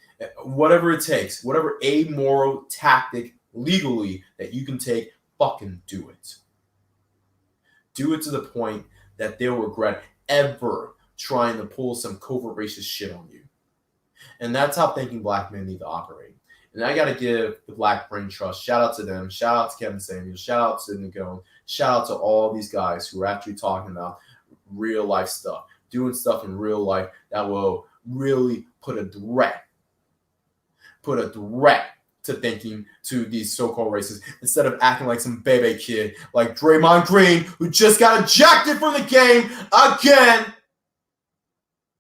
whatever it takes, whatever amoral tactic legally that you can take, fucking do it. Do it to the point that they'll regret ever trying to pull some covert racist shit on you. And that's how thinking Black men need to operate. And I got to give the Black Brain Trust, shout out to them, shout out to Kevin Samuels, shout out to Nagone, shout out to all these guys who are actually talking about real life stuff, doing stuff in real life that will really put a threat to thinking to these so-called racists instead of acting like some baby kid like Draymond Green who just got ejected from the game again.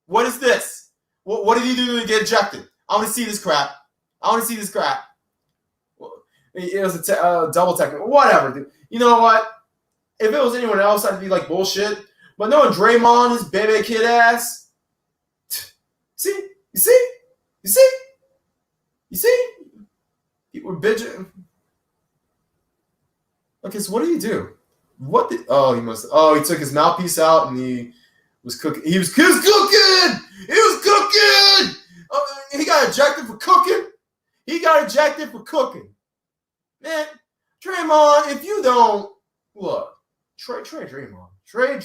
What is this? What did he do to get ejected? I want to see this crap. Well, it was a double technical. Whatever, dude. You know what? If it was anyone else, I'd be like bullshit. But no, Draymond, his baby kid ass. See? You see? People were bitching. Okay, so what did he do? He took his mouthpiece out and he was cooking. He was cooking! He got ejected for cooking. Man, Draymond, if you don't, look, trade Draymond. Trade.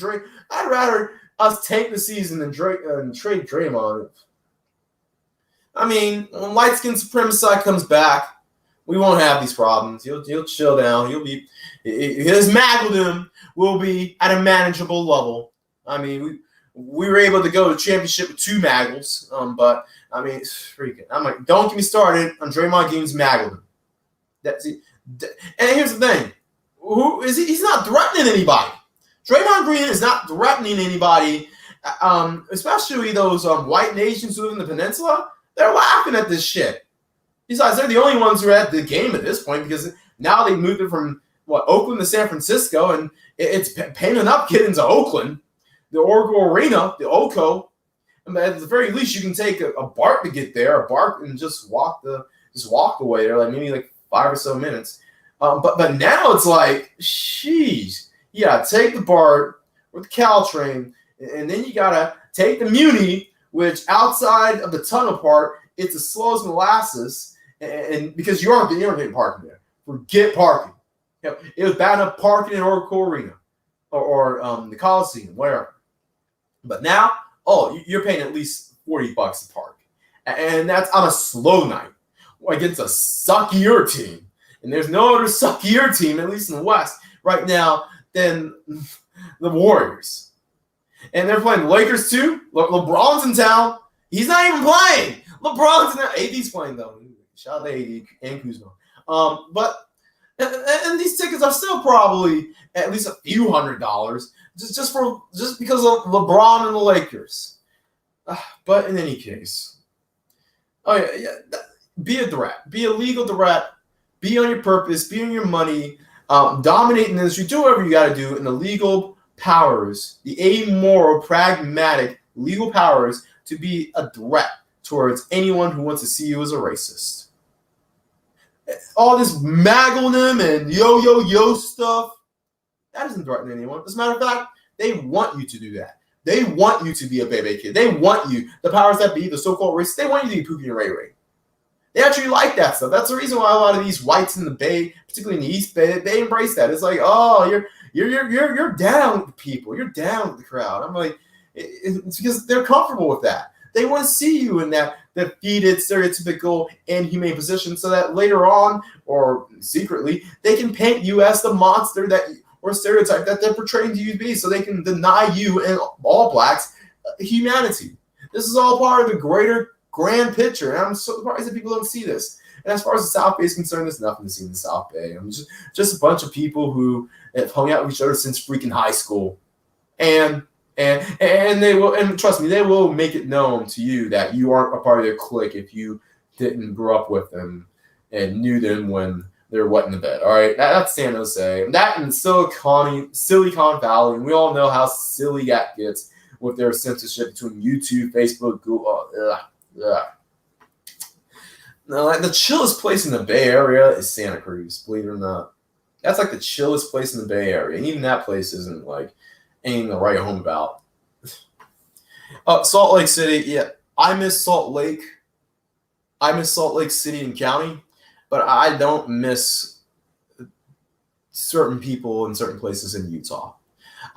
I'd rather us take the season than trade Draymond. I mean, when light-skinned supremacist comes back, we won't have these problems. He'll chill down. His maggledom will be at a manageable level. I mean, we were able to go to the championship with 2 Maggles, but I mean, it's freaking. I'm like, don't get me started on Draymond Green's maggledom. And here's the thing: who is he? He's not threatening anybody. Draymond Green is not threatening anybody, especially those white nations who live in the peninsula. They're laughing at this shit. Besides, they're the only ones who are at the game at this point because now they moved it from Oakland to San Francisco, and it's paying enough kids into Oakland, the Oracle Arena, the OCO. I mean, at the very least, you can take a BART to get there, and just walk the way there, like maybe like 5 or so minutes. But now it's like, sheesh, yeah, take the BART or the Caltrain, and then you gotta take the Muni, which outside of the tunnel part, it's as slow as molasses, and because you aren't getting parking there. Forget parking. It was bad enough parking in Oracle Arena or the Coliseum, wherever. But now, you're paying at least $40 to park, and that's on a slow night against a suckier team. And there's no other suckier team, at least in the West, right now than the Warriors. And they're playing the Lakers too. LeBron's in town. He's not even playing. LeBron's in town. AD's playing though. Shout out to AD and Kuzma. But these tickets are still probably at least a few $100s just because of LeBron and the Lakers. But in any case, be a threat. Be a legal threat. Be on your purpose. Be on your money. Dominate the industry. Do whatever you got to do in the legal powers, the amoral, pragmatic legal powers to be a threat towards anyone who wants to see you as a racist. all this maggling and yo stuff, that doesn't threaten anyone. As a matter of fact, they want you to do that. They want you to be a baby kid. They want you, the powers that be, the so-called racists, they want you to be Pookie and Ray Ray. They actually like that stuff. That's the reason why a lot of these whites in the Bay, particularly in the East Bay, they embrace that. It's like, oh, you're down with the people. You're down with the crowd. I'm like, it's because they're comfortable with that. They want to see you in that defeated, stereotypical, inhumane position so that later on, or secretly, they can paint you as the monster that or stereotype that they're portraying to you to be, so they can deny you and all blacks humanity. This is all part of the greater grand picture, and I'm so surprised that people don't see this. And as far as the South Bay is concerned, there's nothing to see in the South Bay. I mean, just a bunch of people who have hung out with each other since freaking high school, and they will, and trust me, they will make it known to you that you aren't a part of their clique if you didn't grow up with them and knew them when they're wet in the bed. All right, that's San Jose. That in Silicon Valley, and we all know how silly that gets with their censorship between YouTube, Facebook, Google. No, like the chillest place in the Bay Area is Santa Cruz, believe it or not. That's like the chillest place in the Bay Area. And even that place isn't like anything to write home about. Salt Lake City, yeah. I miss Salt Lake. I miss Salt Lake City and County, but I don't miss certain people in certain places in Utah.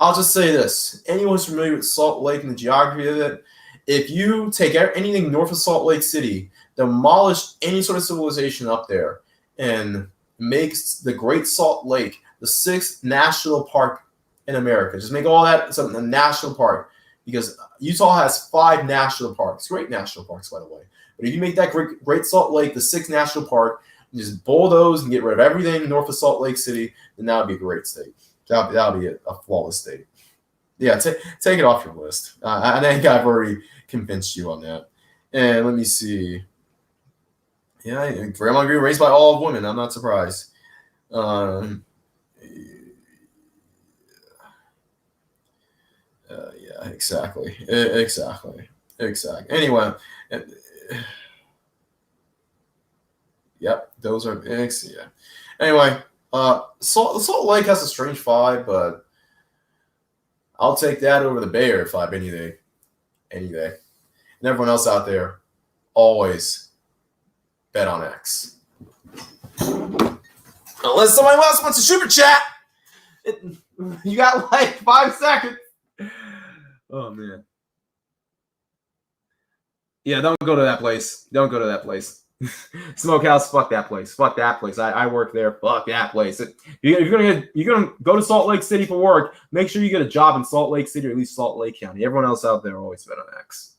I'll just say this. Anyone who's familiar with Salt Lake and the geography of it, if you take anything north of Salt Lake City, demolish any sort of civilization up there, and makes the Great Salt Lake the 6th national park in America. Just make all that something a national park, because Utah has 5 national parks, great national parks, by the way. But if you make that Great Salt Lake the 6th national park, and just bulldoze and get rid of everything north of Salt Lake City, then that would be a great state. That would be a flawless state. Yeah, take it off your list. I think I've already convinced you on that. And let me see. Yeah, Grandma grew raised by all women. I'm not surprised. Yeah, exactly. Anyway, yep, those are yeah. Anyway, Salt Lake has a strange vibe, but I'll take that over the Bay Area vibe any day. And everyone else out there, always bet on X. Unless somebody else wants to super chat, you got like 5 seconds. Oh man. Yeah, don't go to that place. Don't go to that place. Smokehouse, fuck that place. Fuck that place. I work there. Fuck that place. You're gonna go to Salt Lake City for work. Make sure you get a job in Salt Lake City or at least Salt Lake County. Everyone else out there always bet on X.